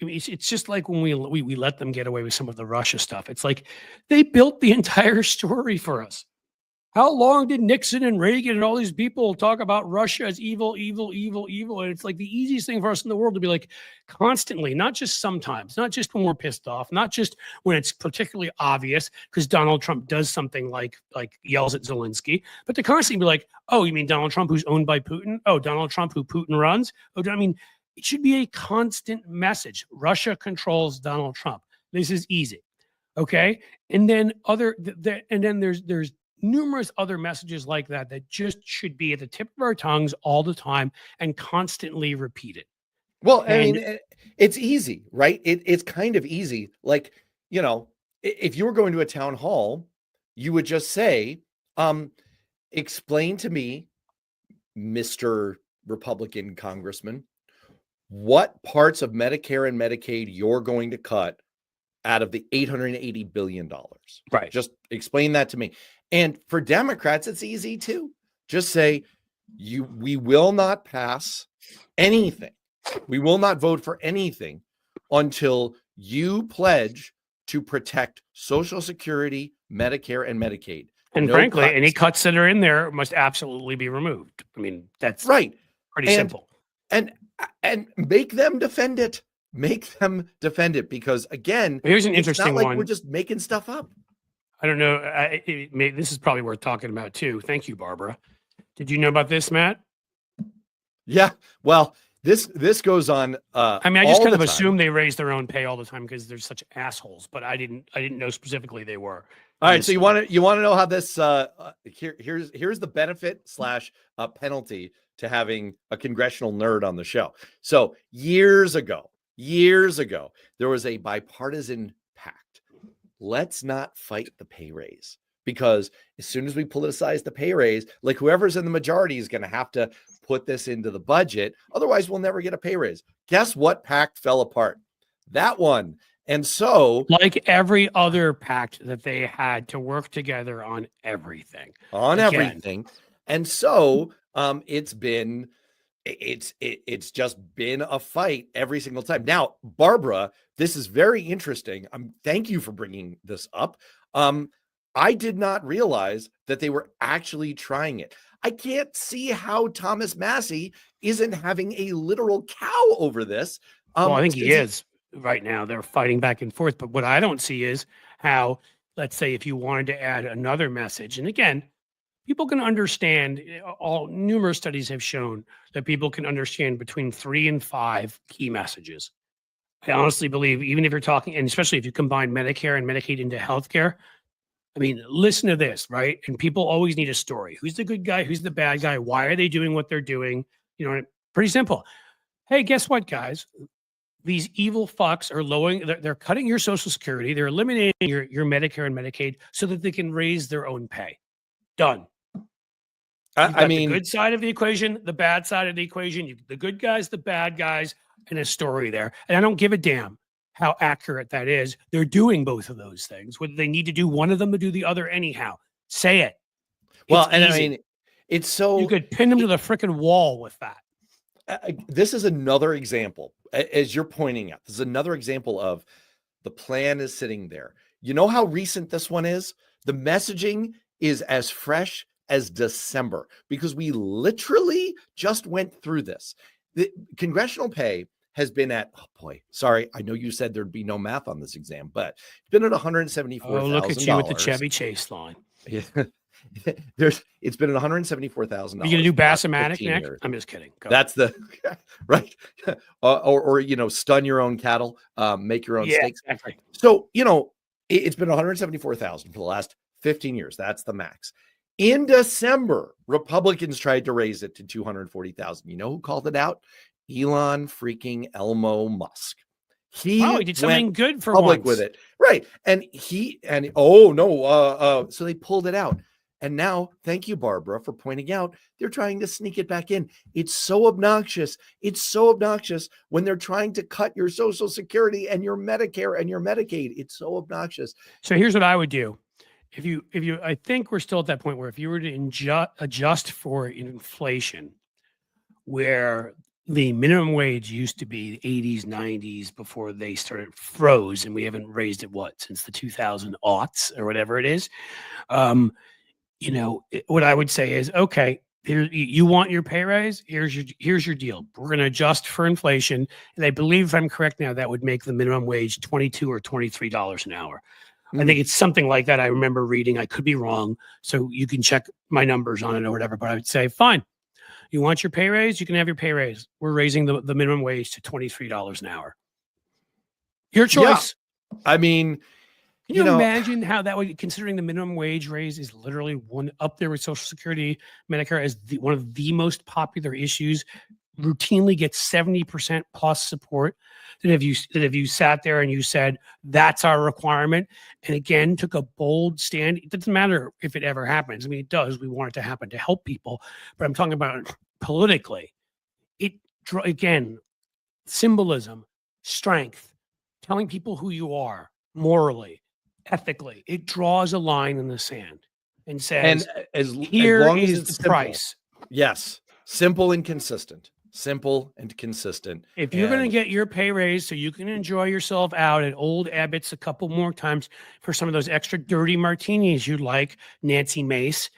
S1: I mean, it's just like when we let them get away with some of the Russia stuff. It's like they built the entire story for us. How long did Nixon and Reagan and all these people talk about Russia as evil, evil, evil, evil? And it's like the easiest thing for us in the world to be like constantly, not just sometimes, not just when we're pissed off, not just when it's particularly obvious because Donald Trump does something like yells at Zelensky, but to constantly be like, oh, you mean Donald Trump who's owned by Putin? Oh, Donald Trump who Putin runs? Oh, I mean, it should be a constant message. Russia controls Donald Trump. This is easy. Okay. And then there's numerous other messages like that just should be at the tip of our tongues all the time and constantly repeated.
S3: Well, I mean, it's easy, right? It's kind of easy. Like, if you were going to a town hall, you would just say, explain to me, Mr. Republican Congressman, what parts of Medicare and Medicaid you're going to cut out of the $880 billion.
S1: Right.
S3: Just explain that to me. And for Democrats, it's easy too. Just say, we will not pass anything. We will not vote for anything until you pledge to protect Social Security, Medicare, and Medicaid.
S1: And frankly, any cuts that are in there must absolutely be removed. I mean, that's
S3: right.
S1: Pretty simple.
S3: And make them defend it. Make them defend it because, again,
S1: here's an interesting one.
S3: We're just making stuff up.
S1: I don't know. This is probably worth talking about too. Thank you, Barbara. Did you know about this, Matt?
S3: Yeah. Well, this goes on.
S1: I mean, I just kind of assume they raise their own pay all the time because they're such assholes. But I didn't know specifically they were.
S3: All right. So you want to know how this? Here's the benefit / penalty to having a congressional nerd on the show. So years ago, there was a bipartisan pact. Let's not fight the pay raise, because as soon as we politicize the pay raise, like whoever's in the majority is going to have to put this into the budget. Otherwise, we'll never get a pay raise. Guess what pact fell apart? That one. And so,
S1: like every other pact that they had to work together on everything.
S3: And so it's just been a fight every single time. Now, Barbara, this is very interesting. Thank you for bringing this up. I did not realize that they were actually trying it. I can't see how Thomas Massie isn't having a literal cow over this.
S1: Well, I think he is right now. They're fighting back and forth. But what I don't see is how, let's say, if you wanted to add another message, and again, people can understand, numerous studies have shown that people can understand between 3 and 5 key messages. I honestly believe, even if you're talking, and especially if you combine Medicare and Medicaid into healthcare, I mean, listen to this, right? And people always need a story. Who's the good guy? Who's the bad guy? Why are they doing what they're doing? Pretty simple. Hey, guess what, guys? These evil fucks are lowering, they're cutting your Social Security. They're eliminating your Medicare and Medicaid so that they can raise their own pay. Done. I mean, the good side of the equation, the bad side of the equation, the good guys, the bad guys, and a story there. And I don't give a damn how accurate that is. They're doing both of those things. Whether they need to do one of them or do the other anyhow. Say it.
S3: Well, and easy. I mean, it's so...
S1: You could pin them to the freaking wall with that.
S3: This is another example, as you're pointing out. This is another example of the plan is sitting there. You know how recent this one is? The messaging is as fresh as December because we literally just went through this. The congressional pay has been at, oh boy, sorry, I know you said there'd be no math on this exam, but it's been at $174,000.
S1: Oh, look at you with the Chevy Chase line.
S3: Yeah. It's been at $174,000.
S1: Are you gonna do Bassomatic next? I'm just kidding. Go.
S3: That's the right. Or stun your own cattle, make your own steaks.
S1: Exactly.
S3: So it's been 174,000 for the last 15 years. That's the max. In December, Republicans tried to raise it to 240,000. You know who called it out? Elon freaking Elmo Musk. He
S1: did something good for
S3: public
S1: once
S3: with it, right? So they pulled it out. And now, thank you, Barbara, for pointing out they're trying to sneak it back in. It's so obnoxious. It's so obnoxious when they're trying to cut your Social Security and your Medicare and your Medicaid. It's so obnoxious.
S1: So here's what I would do. If you, I think we're still at that point where if you were to adjust for inflation, where the minimum wage used to be the 80s, 90s before they started froze, and we haven't raised it since the 2000 aughts or whatever it is. What I would say is, okay, here, you want your pay raise? Here's your deal. We're going to adjust for inflation. And I believe, if I'm correct now, that would make the minimum wage $22 or $23 an hour. I think it's something like that. I remember reading. I could be wrong. So you can check my numbers on it or whatever. But I would say, fine. You want your pay raise? You can have your pay raise. We're raising the minimum wage to $23 an hour. Your choice.
S3: Yeah. I mean,
S1: can you imagine how that would, considering the minimum wage raise is literally one up there with Social Security, Medicare as one of the most popular issues, routinely gets 70% plus support. That if you sat there and you said, that's our requirement, and again, took a bold stand, it doesn't matter if it ever happens. I mean, it does. We want it to happen to help people, but I'm talking about politically. Again, symbolism, strength, telling people who you are morally, ethically. It draws a line in the sand and says, here is the price.
S3: Yes. Simple and consistent. Simple and consistent.
S1: If you're going to get your pay raise so you can enjoy yourself out at Old Abbott's a couple more times for some of those extra dirty martinis you like, Nancy Mace.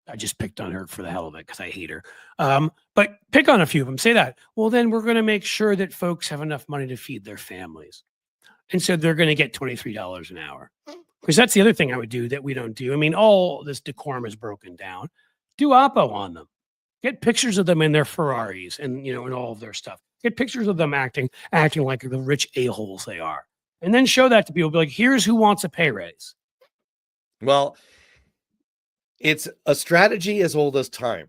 S1: I just picked on her for the hell of it because I hate her. But pick on a few of them. Say that. Well, then we're going to make sure that folks have enough money to feed their families. And so they're going to get $23 an hour. Because that's the other thing I would do that we don't do. I mean, all this decorum is broken down. Do Oppo on them. Get pictures of them in their Ferraris and, and all of their stuff. Get pictures of them acting like the rich a-holes they are. And then show that to people. Be like, here's who wants a pay raise.
S3: Well, it's a strategy as old as time,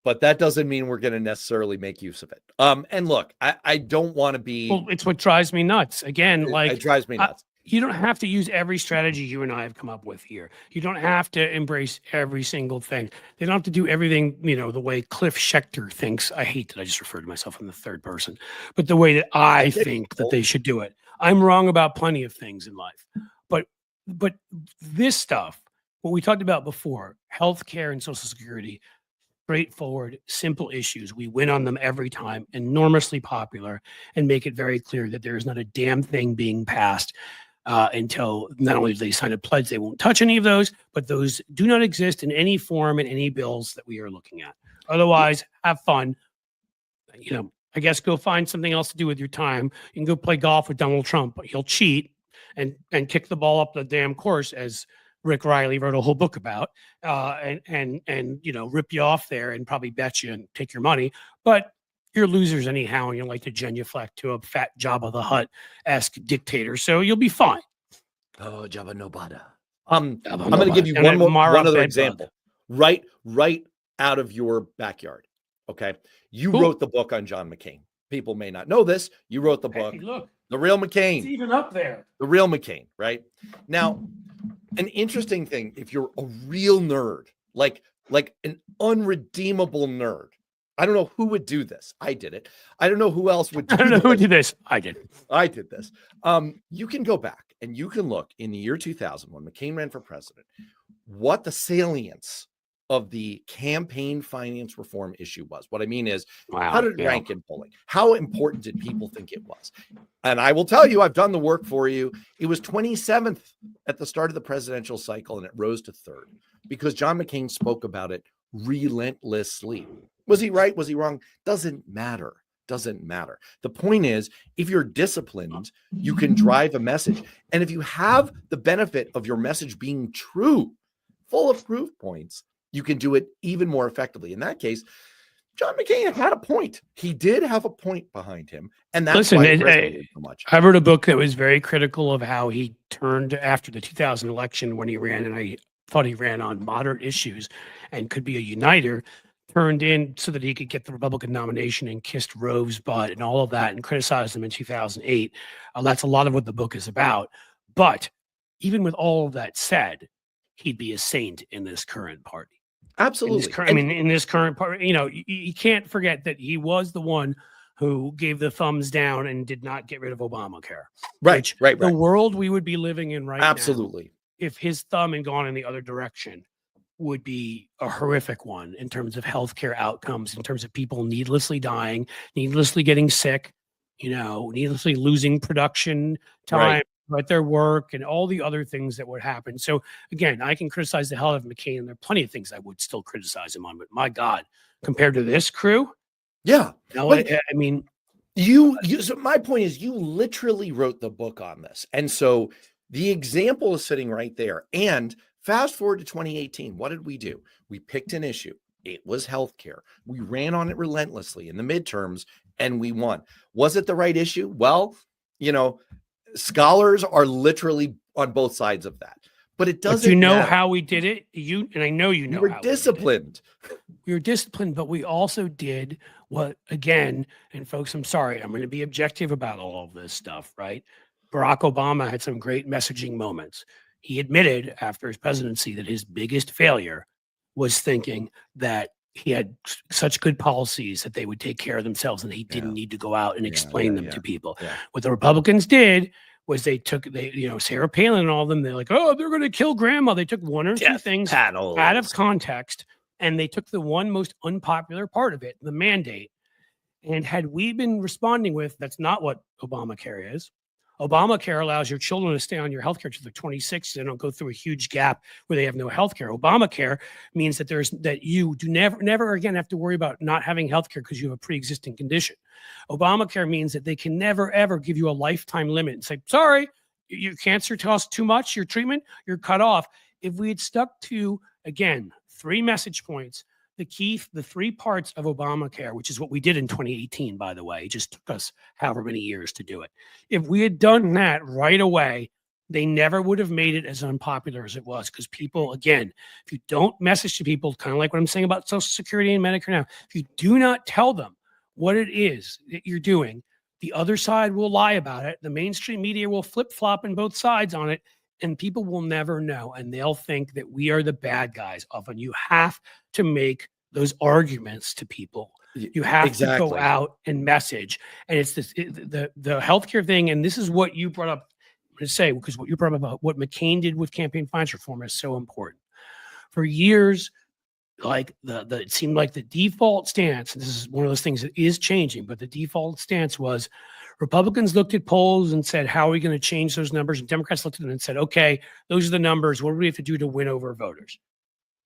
S3: but that doesn't mean we're going to necessarily make use of it. And look, I don't want to be.
S1: Well, it's what drives me nuts. Again,
S3: it drives me nuts.
S1: You don't have to use every strategy you and I have come up with here. You don't have to embrace every single thing. They don't have to do everything, the way Cliff Schechter thinks. I hate that I just referred to myself in the third person, but the way that I think that they should do it. I'm wrong about plenty of things in life, but this stuff, what we talked about before, healthcare and Social Security, straightforward, simple issues. We win on them every time, enormously popular, and make it very clear that there is not a damn thing being passed until not only do they sign a pledge, they won't touch any of those, but those do not exist in any form in any bills that we are looking at. Otherwise, have fun. I guess go find something else to do with your time. You can go play golf with Donald Trump, but he'll cheat and kick the ball up the damn course, as Rick Riley wrote a whole book about, and rip you off there and probably bet you and take your money. But you're losers anyhow, and you like to genuflect to a fat Jabba the Hutt-esque dictator, so you'll be fine.
S3: Oh, Jabba Nobada. I'm going to give you one other example. Right out of your backyard. Okay, you wrote the book on John McCain. People may not know this. You wrote the book.
S1: Hey, look,
S3: The Real McCain.
S1: It's even up there.
S3: The Real McCain. Right now. An interesting thing, if you're a real nerd, like an unredeemable nerd, I don't know who would do this. I did it. I don't know who else would do this.
S1: I don't know who did this. I did.
S3: I did this. You can go back and you can look in the year 2000 when McCain ran for president, what the salience of the campaign finance reform issue was. What I mean is,
S1: Wow.
S3: how did it rank in polling? How important did people think it was? And I will tell you, I've done the work for you. It was 27th at the start of the presidential cycle, and it rose to 3rd because John McCain spoke about it relentlessly. Was he right? Was he wrong? Doesn't matter. Doesn't matter. The point is, if you're disciplined, you can drive a message. And if you have the benefit of your message being true, full of proof points, you can do it even more effectively. In that case, John McCain had a point. He did have a point behind him. And that's why it resonated so much.
S1: I wrote a book that was very critical of how he turned after the 2000 election when he ran, and I thought he ran on moderate issues and could be a uniter, turned in so that he could get the Republican nomination and kissed Rove's butt and all of that and criticized him in 2008. That's a lot of what the book is about. But even with all of that said, he'd be a saint in this current party.
S3: Absolutely.
S1: In this current party, you can't forget that he was the one who gave the thumbs down and did not get rid of Obamacare.
S3: Right.
S1: The world we would be living in right now,
S3: absolutely,
S1: if his thumb had gone in the other direction, would be a horrific one in terms of healthcare outcomes, in terms of people needlessly dying, needlessly getting sick, needlessly losing production time at their work and all the other things that would happen. So again, I can criticize the hell out of McCain, and there are plenty of things I would still criticize him on, but my God, compared to this crew.
S3: Yeah.
S1: So
S3: my point is, you literally wrote the book on this. And so the example is sitting right there. And fast forward to 2018, what did we do? We picked an issue. It was healthcare. We ran on it relentlessly in the midterms and we won. Was it the right issue? Well, scholars are literally on both sides of that, but it doesn't matter.
S1: How we did it? I know
S3: we were disciplined.
S1: We were disciplined, but we also did what, again, and folks, I'm sorry, I'm going to be objective about all of this stuff, right? Barack Obama had some great messaging moments. He admitted after his presidency that his biggest failure was thinking that he had such good policies that they would take care of themselves and he didn't need to go out and explain them to people. Yeah. What the Republicans did was they Sarah Palin and all of them, they're like, oh, they're going to kill grandma. They took one or two things out of context, and they took the one most unpopular part of it, the mandate. And had we been responding with, that's not what Obamacare is. Obamacare allows your children to stay on your healthcare till they're 26. So they don't go through a huge gap where they have no healthcare. Obamacare means that you do never again have to worry about not having healthcare because you have a pre-existing condition. Obamacare means that they can never ever give you a lifetime limit and say, sorry, your cancer costs too much, your treatment, you're cut off. If we had stuck to, again, 3 message points, the 3 parts of Obamacare, which is what we did in 2018, by the way, it just took us however many years to do it. If we had done that right away, they never would have made it as unpopular as it was, because people, again, if you don't message to people, kind of like what I'm saying about Social Security and Medicare now, if you do not tell them what it is that you're doing, the other side will lie about it. The mainstream media will flip-flop in both sides on it, and people will never know, and they'll think that we are the bad guys. Often you have to make those arguments to people. You have to go out and message. And it's the healthcare thing, and this is what you brought up, I'm going to say, because what you brought up about what McCain did with campaign finance reform is so important. For years, like it seemed like the default stance, and this is one of those things that is changing, but the default stance was Republicans looked at polls and said, how are we going to change those numbers? And Democrats looked at them and said, okay, those are the numbers. What do we have to do to win over voters?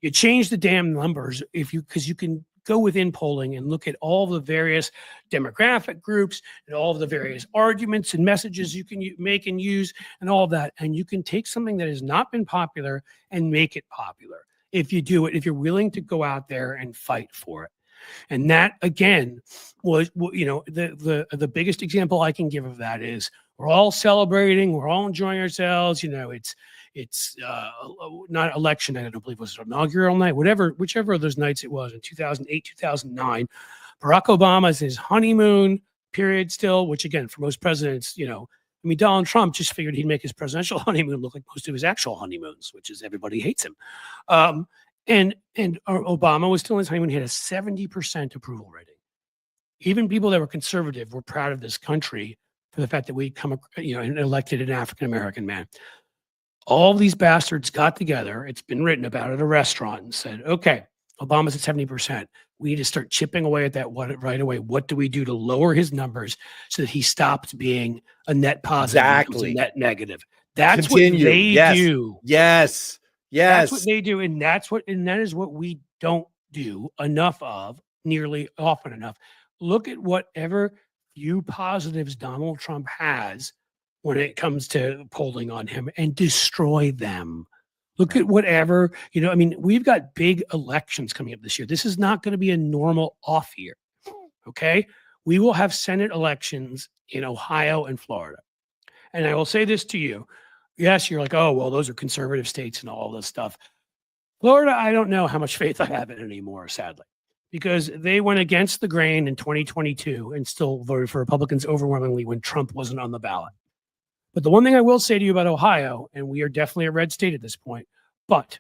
S1: You change the damn numbers because you can go within polling and look at all the various demographic groups and all of the various arguments and messages you can make and use and all of that. And you can take something that has not been popular and make it popular if you do it, if you're willing to go out there and fight for it. And that, again, was, the biggest example I can give of that is we're all celebrating, we're all enjoying ourselves. It's not election night, I don't believe it was inaugural night, whichever of those nights it was in 2008, 2009. Barack Obama is his honeymoon period still, which again, for most presidents, Donald Trump just figured he'd make his presidential honeymoon look like most of his actual honeymoons, which is everybody hates him. And Obama was still in his honeymoon. He had a 70% approval rating. Even people that were conservative were proud of this country for the fact that we'd and elected an African-American man. All these bastards got together, it's been written about, at a restaurant and said, okay, Obama's at 70%. We need to start chipping away at that right away. What do we do to lower his numbers so that he stops being a net positive and becomes a net negative? That's what they do.
S3: Yes.
S1: That's what they do. And that is what we don't do enough of, nearly often enough. Look at whatever few positives Donald Trump has when it comes to polling on him and destroy them. Look at whatever, I mean, we've got big elections coming up this year. This is not going to be a normal off year. Okay. We will have Senate elections in Ohio and Florida. And I will say this to you. Yes, you're like, oh, well, those are conservative states and all this stuff. Florida, I don't know how much faith I have in it anymore, sadly, because they went against the grain in 2022 and still voted for Republicans overwhelmingly when Trump wasn't on the ballot. But the one thing I will say to you about Ohio, and we are definitely a red state at this point, but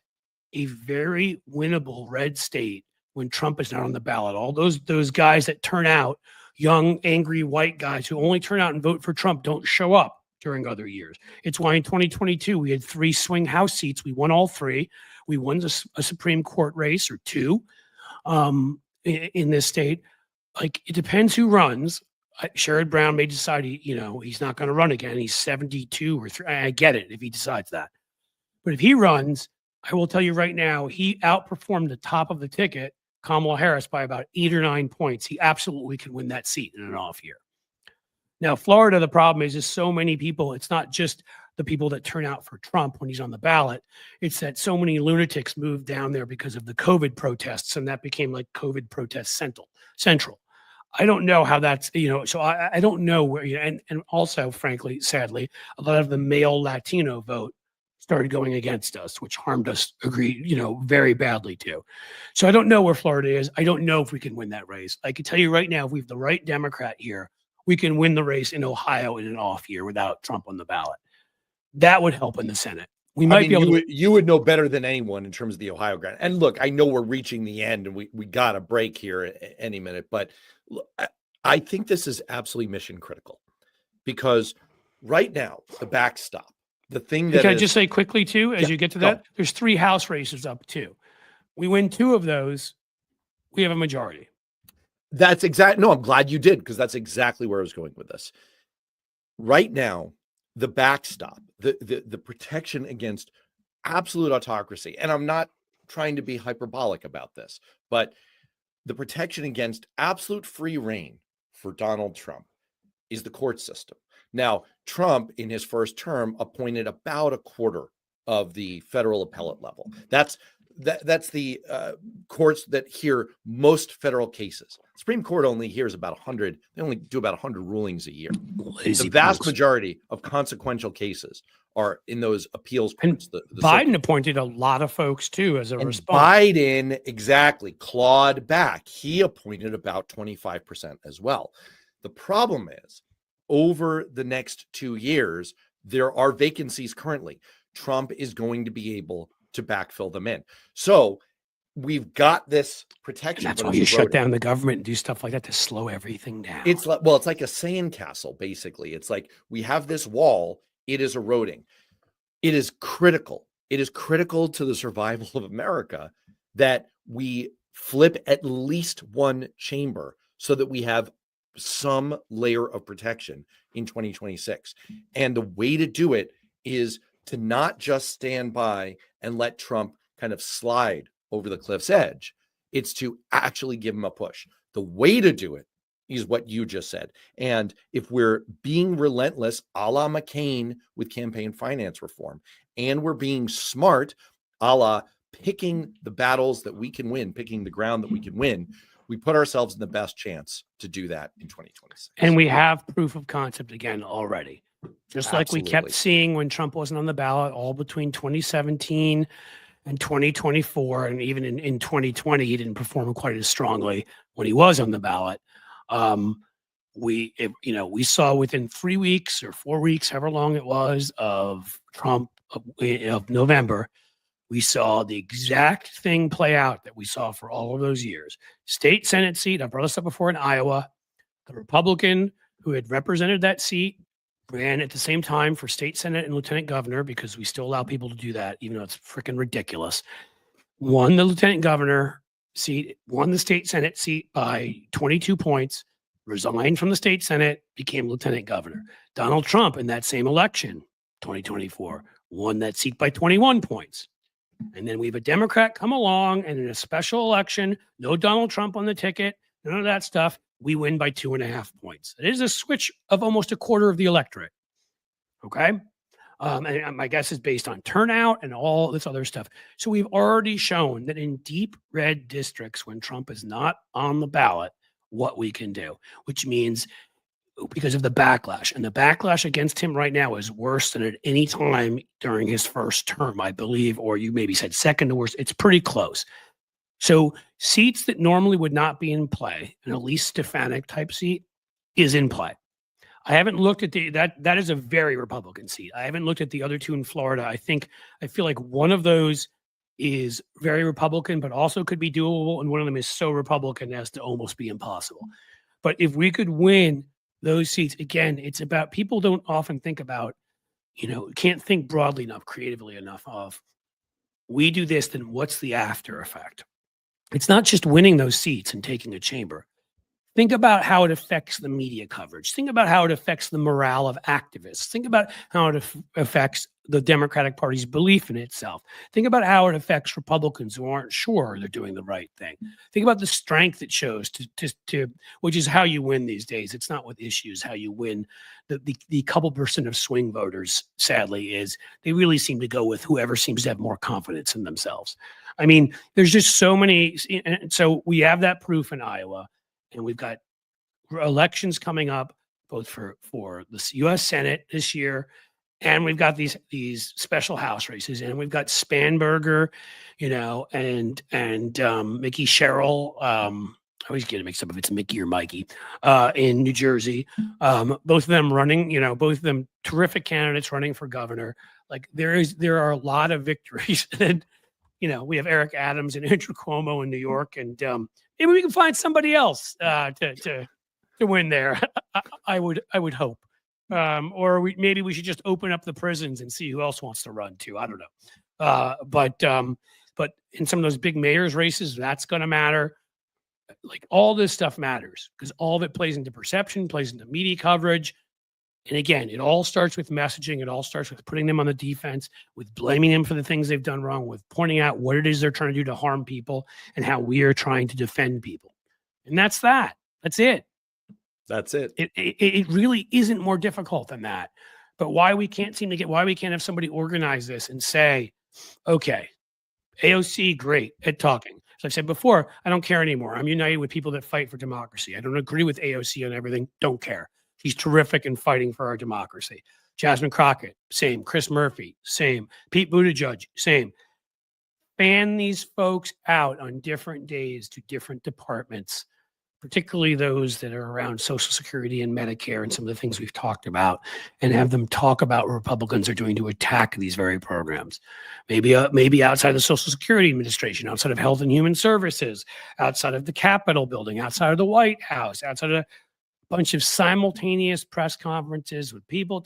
S1: a very winnable red state when Trump is not on the ballot. All those guys that turn out, young, angry white guys who only turn out and vote for Trump, don't show up during other years. It's why in 2022, we had 3 swing House seats. We won all 3. We won a Supreme Court race or 2 in this state. Like, it depends who runs. Sherrod Brown may decide he's not going to run again. He's 72 or 3. I get it if he decides that. But if he runs, I will tell you right now, he outperformed the top of the ticket, Kamala Harris, by about 8 or 9 points. He absolutely could win that seat in an off year. Now, Florida, the problem is so many people. It's not just the people that turn out for Trump when he's on the ballot. It's that so many lunatics moved down there because of the COVID protests, and that became like COVID protest central. I don't know how that's, so I don't know where, and also, frankly, sadly, a lot of the male Latino vote started going against us, which harmed us, very badly too. So I don't know where Florida is. I don't know if we can win that race. I can tell you right now, if we have the right Democrat here, we can win the race in Ohio in an off year without Trump on the ballot. That would help in the Senate. We might be able
S3: you would know better than anyone in terms of the Ohio ground. And look, I know we're reaching the end and we got a break here any minute, but I think this is absolutely mission critical because right now, the backstop, the thing that
S1: Can I just say quickly too, as you get to that, there's 3 House races up too. We win 2 of those, we have a majority.
S3: That's exactly, no, I'm glad you did because that's exactly where I was going with this. Right now, the backstop, the protection against absolute autocracy, and I'm not trying to be hyperbolic about this, but the protection against absolute free reign for Donald Trump is the court system. Now, Trump, in his first term, appointed about a quarter of the federal appellate level. That's the courts that hear most federal cases. Supreme Court only hears about 100. They only do about 100 rulings a year. The vast majority of consequential cases are in those appeals courts.
S1: Biden appointed a lot of folks too as a response.
S3: Biden exactly clawed back. He appointed about 25% as well. The problem is, over the next 2 years, there are vacancies currently. Trump is going to be able to backfill them in. So we've got this protection.
S1: And that's why you shut down the government and do stuff like that to slow everything down.
S3: It's like, well, it's like a sandcastle, basically. It's like we have this wall, it is eroding. It is critical. It is critical to the survival of America that we flip at least one chamber so that we have some layer of protection in 2026. And the way to do it is to not just stand by and let Trump kind of slide over the cliff's edge. It's to actually give him a push. The way to do it is what you just said. And if we're being relentless, a la McCain with campaign finance reform, and we're being smart, a la picking the battles that we can win, picking the ground that we can win, we put ourselves in the best chance to do that in 2026.
S1: And we have proof of concept again already. Just like we kept seeing when Trump wasn't on the ballot, all between 2017 and 2024, and even in 2020, he didn't perform quite as strongly when he was on the ballot. We saw within 3 weeks or 4 weeks, however long it was, of Trump of November, we saw the exact thing play out that we saw for all of those years. State Senate seat, I've brought this up before in Iowa, the Republican who had represented that seat ran at the same time for state Senate and lieutenant governor, because we still allow people to do that, even though it's freaking ridiculous. Won the lieutenant governor seat, won the state Senate seat by 22 points, resigned from the state Senate, became lieutenant governor. Donald Trump in that same election, 2024, won that seat by 21 points. And then we have a Democrat come along and in a special election, no Donald Trump on the ticket, none of that stuff, we win by 2.5 points. It is a switch of almost a quarter of the electorate. Okay. And my guess is based on turnout and all this other stuff. So we've already shown that in deep red districts, when Trump is not on the ballot, what we can do, which means because of the backlash, and the backlash against him right now is worse than at any time during his first term, I believe, or you maybe said second to worst. It's pretty close. So seats that normally would not be in play, an Elise Stefanik type seat, is in play. I haven't looked at that is a very Republican seat. I haven't looked at the other two in Florida. I feel like one of those is very Republican, but also could be doable, and one of them is so Republican as to almost be impossible. But if we could win those seats, again, it's about, people don't often think about, can't think broadly enough, creatively enough of, we do this, then what's the after effect? It's not just winning those seats and taking a chamber. Think about how it affects the media coverage. Think about how it affects the morale of activists. Think about how it affects the Democratic Party's belief in itself. Think about how it affects Republicans who aren't sure they're doing the right thing. Think about the strength it shows to which is how you win these days. It's not with issues. How you win, the couple percent of swing voters, sadly, is they really seem to go with whoever seems to have more confidence in themselves. I mean, there's just so many. And so we have that proof in Iowa. And we've got elections coming up, both for the U.S. Senate this year, and we've got these special House races, and we've got Spanberger, and Mickey Sherrill. I always get it mixed up if it's Mickey or Mikey in New Jersey. Both of them running, both of them terrific candidates running for governor. Like there are a lot of victories, and we have Eric Adams and Andrew Cuomo in New York, and maybe we can find somebody else to win there. I would hope, or maybe we should just open up the prisons and see who else wants to run too. I don't know, but in some of those big mayors races, that's going to matter. Like all this stuff matters because all of it plays into perception, plays into media coverage. And again, it all starts with messaging. It all starts with putting them on the defense, with blaming them for the things they've done wrong, with pointing out what it is they're trying to do to harm people and how we are trying to defend people. And that's that. That's it.
S3: That's it.
S1: It really isn't more difficult than that. But why we can't have somebody organize this and say, okay, AOC, great at talking. As I've said before, I don't care anymore. I'm united with people that fight for democracy. I don't agree with AOC on everything. Don't care. He's terrific in fighting for our democracy. Jasmine Crockett, same. Chris Murphy, same. Pete Buttigieg, same. Fan these folks out on different days to different departments, particularly those that are around Social Security and Medicare and some of the things we've talked about, and have them talk about what Republicans are doing to attack these very programs. Maybe outside the Social Security Administration, outside of Health and Human Services, outside of the Capitol building, outside of the White House, outside of bunch of simultaneous press conferences with people,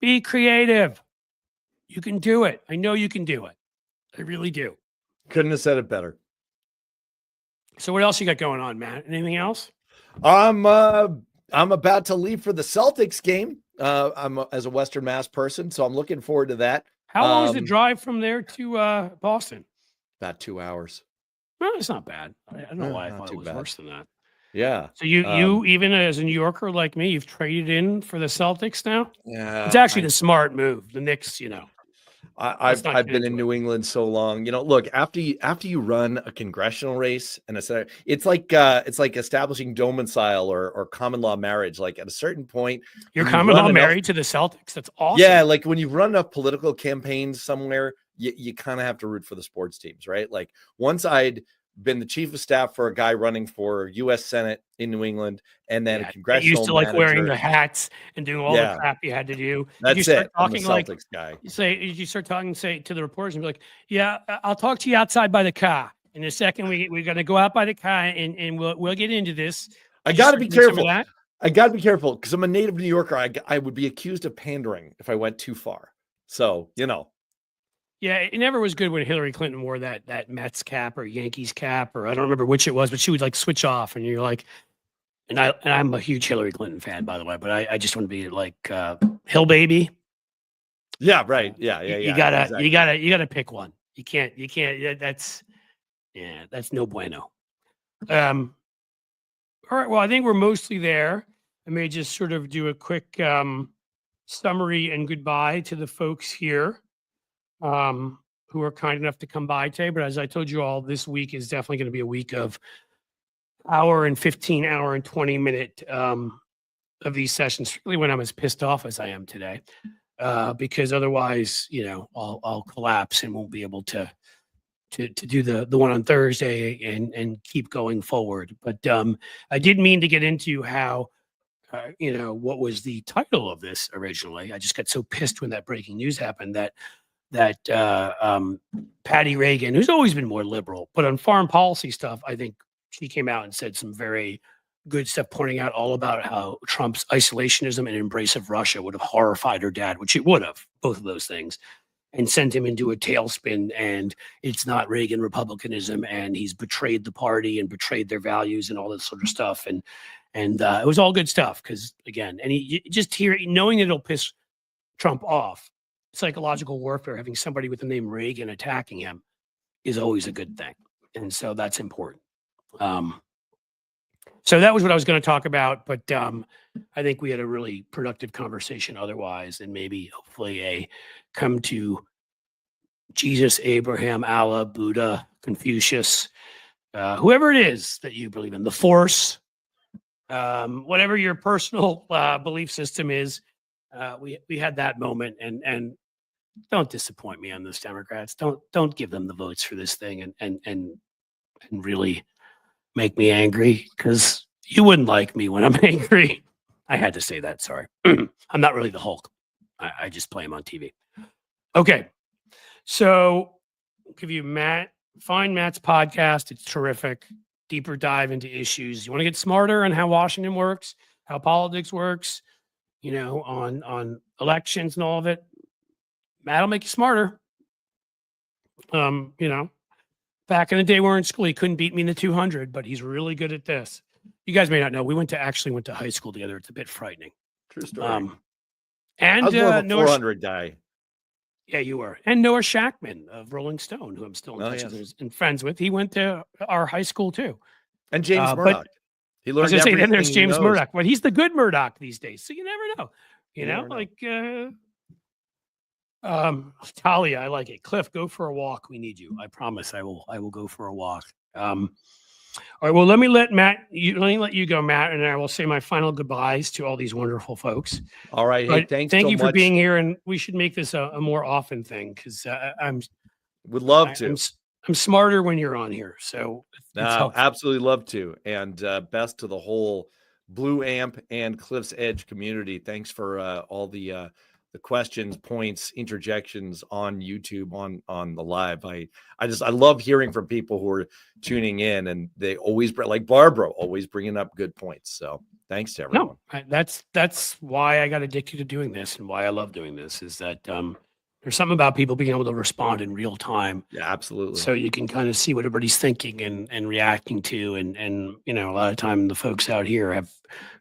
S1: be creative. You can do it. I know you can do it. I really do.
S3: Couldn't have said it better.
S1: So what else you got going on, Matt? Anything else?
S3: I'm about to leave for the Celtics game. I'm as a Western Mass person, so I'm looking forward to that.
S1: How long is the drive from there to Boston?
S3: About 2 hours.
S1: Well, it's not bad. I don't know why I thought it was worse than that.
S3: Yeah.
S1: So you even as a New Yorker like me, you've traded in for the Celtics now?
S3: Yeah.
S1: It's actually the smart move. The Knicks,
S3: I've been in New England so long. Look, after you run a congressional race and it's like establishing domicile or common law marriage. Like at a certain point,
S1: you're common law married to the Celtics. That's awesome.
S3: Yeah, like when you run enough political campaigns somewhere, you kind of have to root for the sports teams, right? Like once I'd been the chief of staff for a guy running for U.S. Senate in New England, and then a congressional
S1: used to like wearing the hats and doing all the crap you had to do.
S3: That's it. I'm the
S1: Celtics
S3: guy.
S1: You start talking, say to the reporters and be like, "Yeah, I'll talk to you outside by the car. In a second, we're gonna go out by the car and we'll get into this."
S3: I got to be careful. I got to be careful because I'm a native New Yorker. I would be accused of pandering if I went too far. So
S1: Yeah, it never was good when Hillary Clinton wore that Mets cap or Yankees cap, or I don't remember which it was, but she would like switch off, and you're like, and I'm a huge Hillary Clinton fan, by the way, but I just want to be like Hill baby.
S3: Yeah, right. Yeah, yeah,
S1: You
S3: yeah.
S1: gotta
S3: exactly.
S1: you gotta pick one. You can't that's no bueno. All right, well, I think we're mostly there. I may just sort of do a quick summary and goodbye to the folks here who are kind enough to come by today. But as I told you all, this week is definitely going to be a week of hour and 15, hour and 20-minute of these sessions, really when I'm as pissed off as I am today, because otherwise, I'll collapse and won't be able to do the one on Thursday and keep going forward. But I did mean to get into how, what was the title of this originally. I just got so pissed when that breaking news happened that Patty Reagan, who's always been more liberal, but on foreign policy stuff, I think she came out and said some very good stuff, pointing out all about how Trump's isolationism and embrace of Russia would have horrified her dad, which it would have, both of those things, and sent him into a tailspin. And it's not Reagan republicanism, and he's betrayed the party and betrayed their values and all this sort of stuff. And it was all good stuff because, again, and he just knowing that it'll piss Trump off, psychological warfare, having somebody with the name Reagan attacking him is always a good thing. And so that's important. So that was what I was going to talk about, but I think we had a really productive conversation otherwise, and maybe hopefully a come to Jesus, Abraham, Allah, Buddha, Confucius, whoever it is that you believe in, the Force, whatever your personal belief system is. We had that moment, and don't disappoint me on this, Democrats. Don't give them the votes for this thing and really make me angry, because you wouldn't like me when I'm angry. I had to say that. Sorry. I'm not really the Hulk. I just play him on TV. Okay. So I'll give you find Matt's podcast. It's terrific. Deeper dive into issues. You want to get smarter on how Washington works, how politics works, on elections and all of it. Matt will make you smarter. Back in the day, we were in school. He couldn't beat me in the 200, but he's really good at this. You guys may not know. We actually went to high school together. It's a bit frightening.
S3: True story.
S1: And
S3: I was more of a 400 guy.
S1: Yeah, you were. And Noah Shackman of Rolling Stone, who I'm still in touch with and friends with. He went to our high school too.
S3: And James Murdoch. He learned everything.
S1: Then there's James Murdoch, but he's the good Murdoch these days. So you never know. Talia, I like it. Cliff, go for a walk. We need you. I promise I will go for a walk. All right, well, let me let you go, Matt, and I will say my final goodbyes to all these wonderful folks.
S3: All right. Hey, thank
S1: you for being here, and we should make this a more often thing, because
S3: would love to.
S1: I'm smarter when you're on here. So
S3: absolutely love to. And best to the whole Blue Amp and Cliff's Edge community. Thanks for all the questions, points, interjections on YouTube, on the live. I love hearing from people who are tuning in, and they always, like Barbara, always bringing up good points. So thanks to everyone.
S1: No, that's why I got addicted to doing this, and why I love doing this, is that there's something about people being able to respond in real time.
S3: Yeah, absolutely.
S1: So you can kind of see what everybody's thinking and reacting to. And a lot of time the folks out here have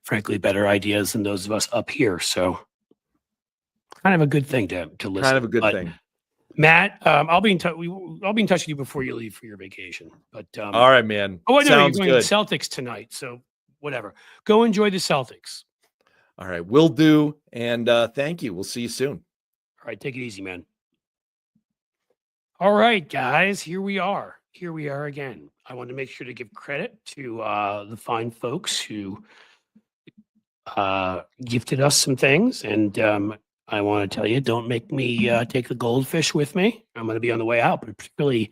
S1: frankly better ideas than those of us up here. So kind of a good thing to listen.
S3: Kind of a good thing.
S1: Matt, I'll be in touch. I'll be in touch with you before you leave for your vacation. But
S3: all right, man.
S1: Oh, I know you're
S3: Sounds
S1: going
S3: good.
S1: to Celtics tonight, so whatever. Go enjoy the Celtics.
S3: All right, will do. And thank you. We'll see you soon.
S1: All right, take it easy, man. All right, guys, here we are. Here we are again. I want to make sure to give credit to the fine folks who gifted us some things, and I want to tell you, don't make me take the goldfish with me. I'm going to be on the way out, but particularly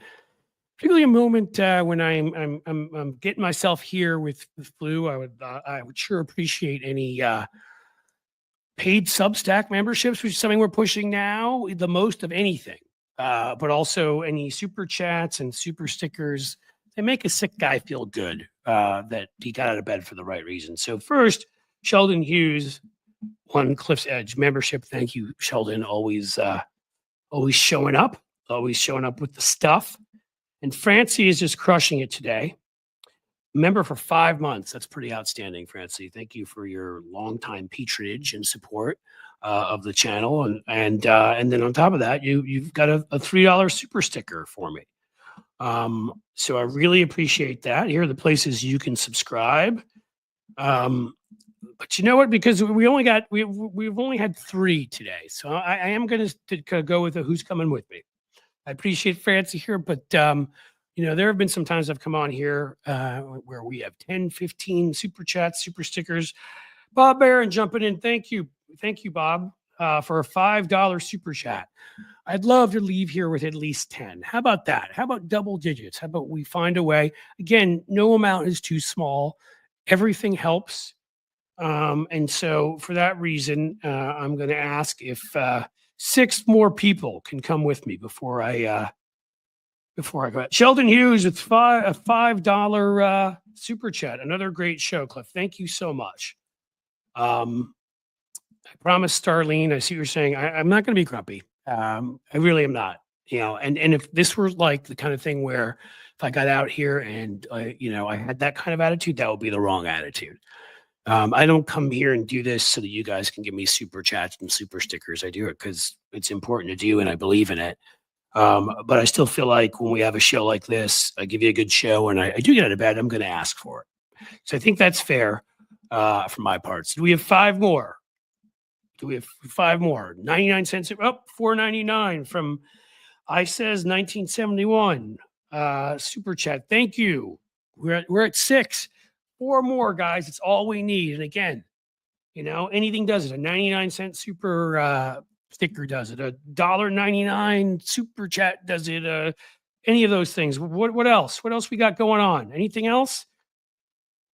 S1: a moment when I'm getting myself here with the flu. I would sure appreciate any paid Substack memberships, which is something we're pushing now the most of anything. But also any super chats and super stickers. They make a sick guy feel good that he got out of bed for the right reason. So first, Sheldon Hughes, Cliff's Edge membership. Thank you, Sheldon. Always showing up. always showing up with the stuff. And Francie is just crushing it today. Member for 5 months. That's pretty outstanding, Francie. Thank you for your longtime patronage and support of the channel. And then on top of that, you've got a $3 super sticker for me. So I really appreciate that. Here are the places you can subscribe. But you know what? Because we've only had 3 today, so I am going to go with who's coming with me. I appreciate Francie here, but there have been some times I've come on here where we have 10, 15 super chats, super stickers. Bob Barron jumping in. Thank you, Bob, for a $5 super chat. I'd love to leave here with at least 10. How about that? How about double digits? How about we find a way? Again, no amount is too small. Everything helps. And so for that reason, I'm going to ask if 6 more people can come with me before I go out. Sheldon Hughes with a $5 super chat. Another great show, Cliff. Thank you so much. I promise, Starlene, I see what you're saying. I'm not going to be grumpy. I really am not. And if this were like the kind of thing where if I got out here and I had that kind of attitude, that would be the wrong attitude. I don't come here and do this so that you guys can give me super chats and super stickers. I do it because it's important to do and I believe in it. But I still feel like when we have a show like this, I give you a good show and I do get out of bed, I'm going to ask for it. So I think that's fair from my part. So do we have 5 more? 99 cents. Oh, $4.99 from I says 1971 super chat. Thank you. We're at 6. 4 more, guys. It's all we need. And again, anything does it. A 99-cent super sticker does it. A $1.99 super chat does it. Any of those things. What else? What else we got going on? Anything else?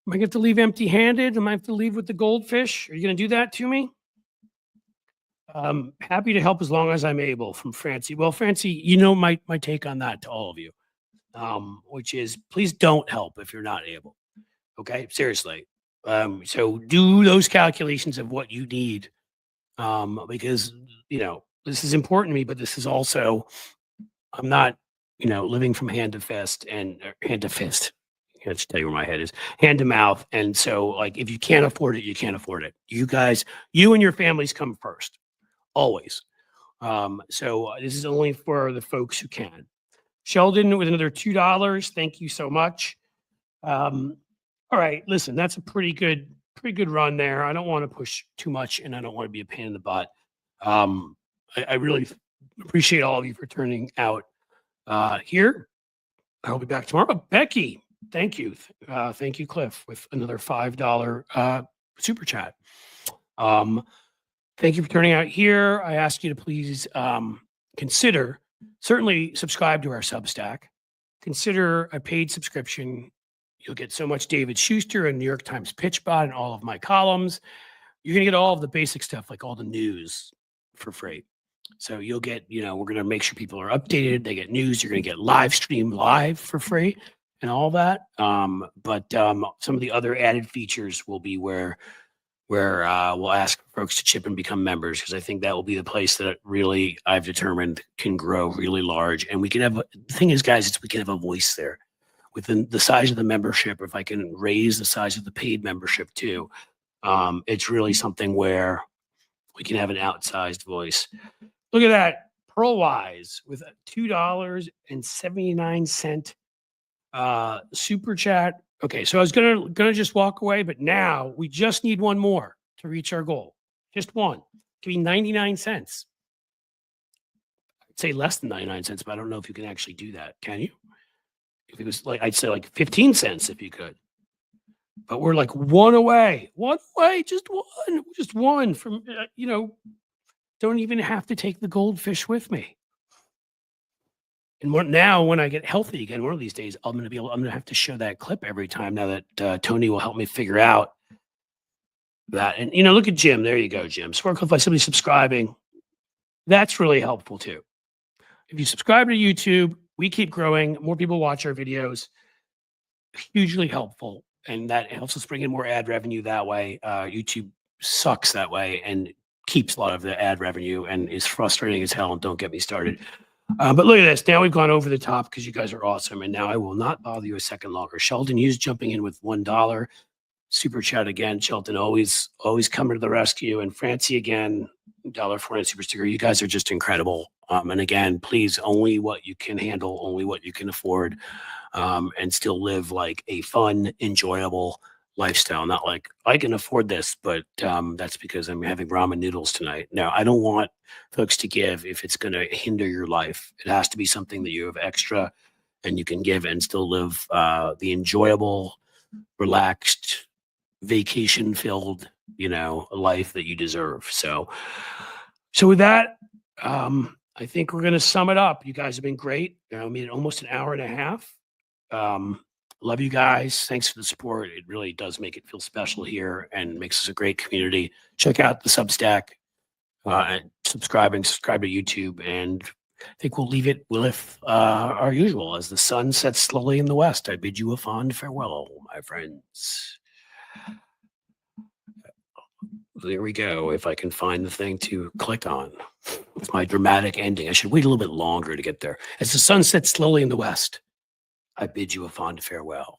S1: Am I going to have to leave empty-handed? Am I have to leave with the goldfish? Are you going to do that to me? Happy to help as long as I'm able, from Francie. Well, Francie, my take on that to all of you, which is please don't help if you're not able. Okay, seriously. So do those calculations of what you need, because this is important to me, but this is also I'm not living from hand to fist and hand to fist. I just tell you where my head is, hand to mouth. And so, like, if you can't afford it, you can't afford it. You guys, you and your families come first, always. So this is only for the folks who can. Sheldon with another $2. Thank you so much. All right, listen, that's a pretty good run there. I don't want to push too much, and I don't want to be a pain in the butt. I really appreciate all of you for turning out here. I'll be back tomorrow. But Becky, thank you. Thank you, Cliff, with another $5 super chat. Thank you for turning out here. I ask you to please consider, certainly subscribe to our Substack. Consider a paid subscription. You'll get so much David Schuster and New York Times Pitch Bot and all of my columns. You're going to get all of the basic stuff, like all the news for free. So you'll get, we're going to make sure people are updated. They get news. You're going to get live stream live for free and all that. But some of the other added features will be where we'll ask folks to chip and become members, because I think that will be the place that really I've determined can grow really large. And we can have, the thing is, guys, we can have a voice there. Within the size of the membership, if I can raise the size of the paid membership too, it's really something where we can have an outsized voice. Look at that, Pearlwise with a $2.79 super chat. Okay, so I was gonna just walk away, but now we just need one more to reach our goal. Just one. Give me 99 cents. I'd say less than 99 cents, but I don't know if you can actually do that. Can you? If it was like, I'd say like 15 cents if you could. But we're like one away, just one from, don't even have to take the goldfish with me. And now when I get healthy again, one of these days, I'm going to have to show that clip every time now that Tony will help me figure out that. And, look at Jim. There you go, Jim. Squircliff by somebody subscribing. That's really helpful too. If you subscribe to YouTube, we keep growing. More people watch our videos. Hugely helpful. And that helps us bring in more ad revenue that way. YouTube sucks that way and keeps a lot of the ad revenue and is frustrating as hell. And don't get me started. But look at this. Now we've gone over the top because you guys are awesome. And now I will not bother you a second longer. Sheldon Hughes jumping in with $1. Super chat again. Sheldon always coming to the rescue. And Francie again, $1.49 super sticker. You guys are just incredible. And again, please, only what you can handle, only what you can afford, and still live like a fun, enjoyable lifestyle. Not like I can afford this, but that's because I'm having ramen noodles tonight. Now, I don't want folks to give if it's going to hinder your life. It has to be something that you have extra and you can give and still live the enjoyable, relaxed, vacation-filled, life that you deserve. So with that, I think we're going to sum it up. You guys have been great. I mean, almost an hour and a half. Love you guys. Thanks for the support. It really does make it feel special here and makes us a great community. Check out the Substack, and subscribe to YouTube. And I think we'll leave it with our usual. As the sun sets slowly in the west, I bid you a fond farewell, my friends. There we go. If I can find the thing to click on. It's my dramatic ending. I should wait a little bit longer to get there. As the sun sets slowly in the west, I bid you a fond farewell.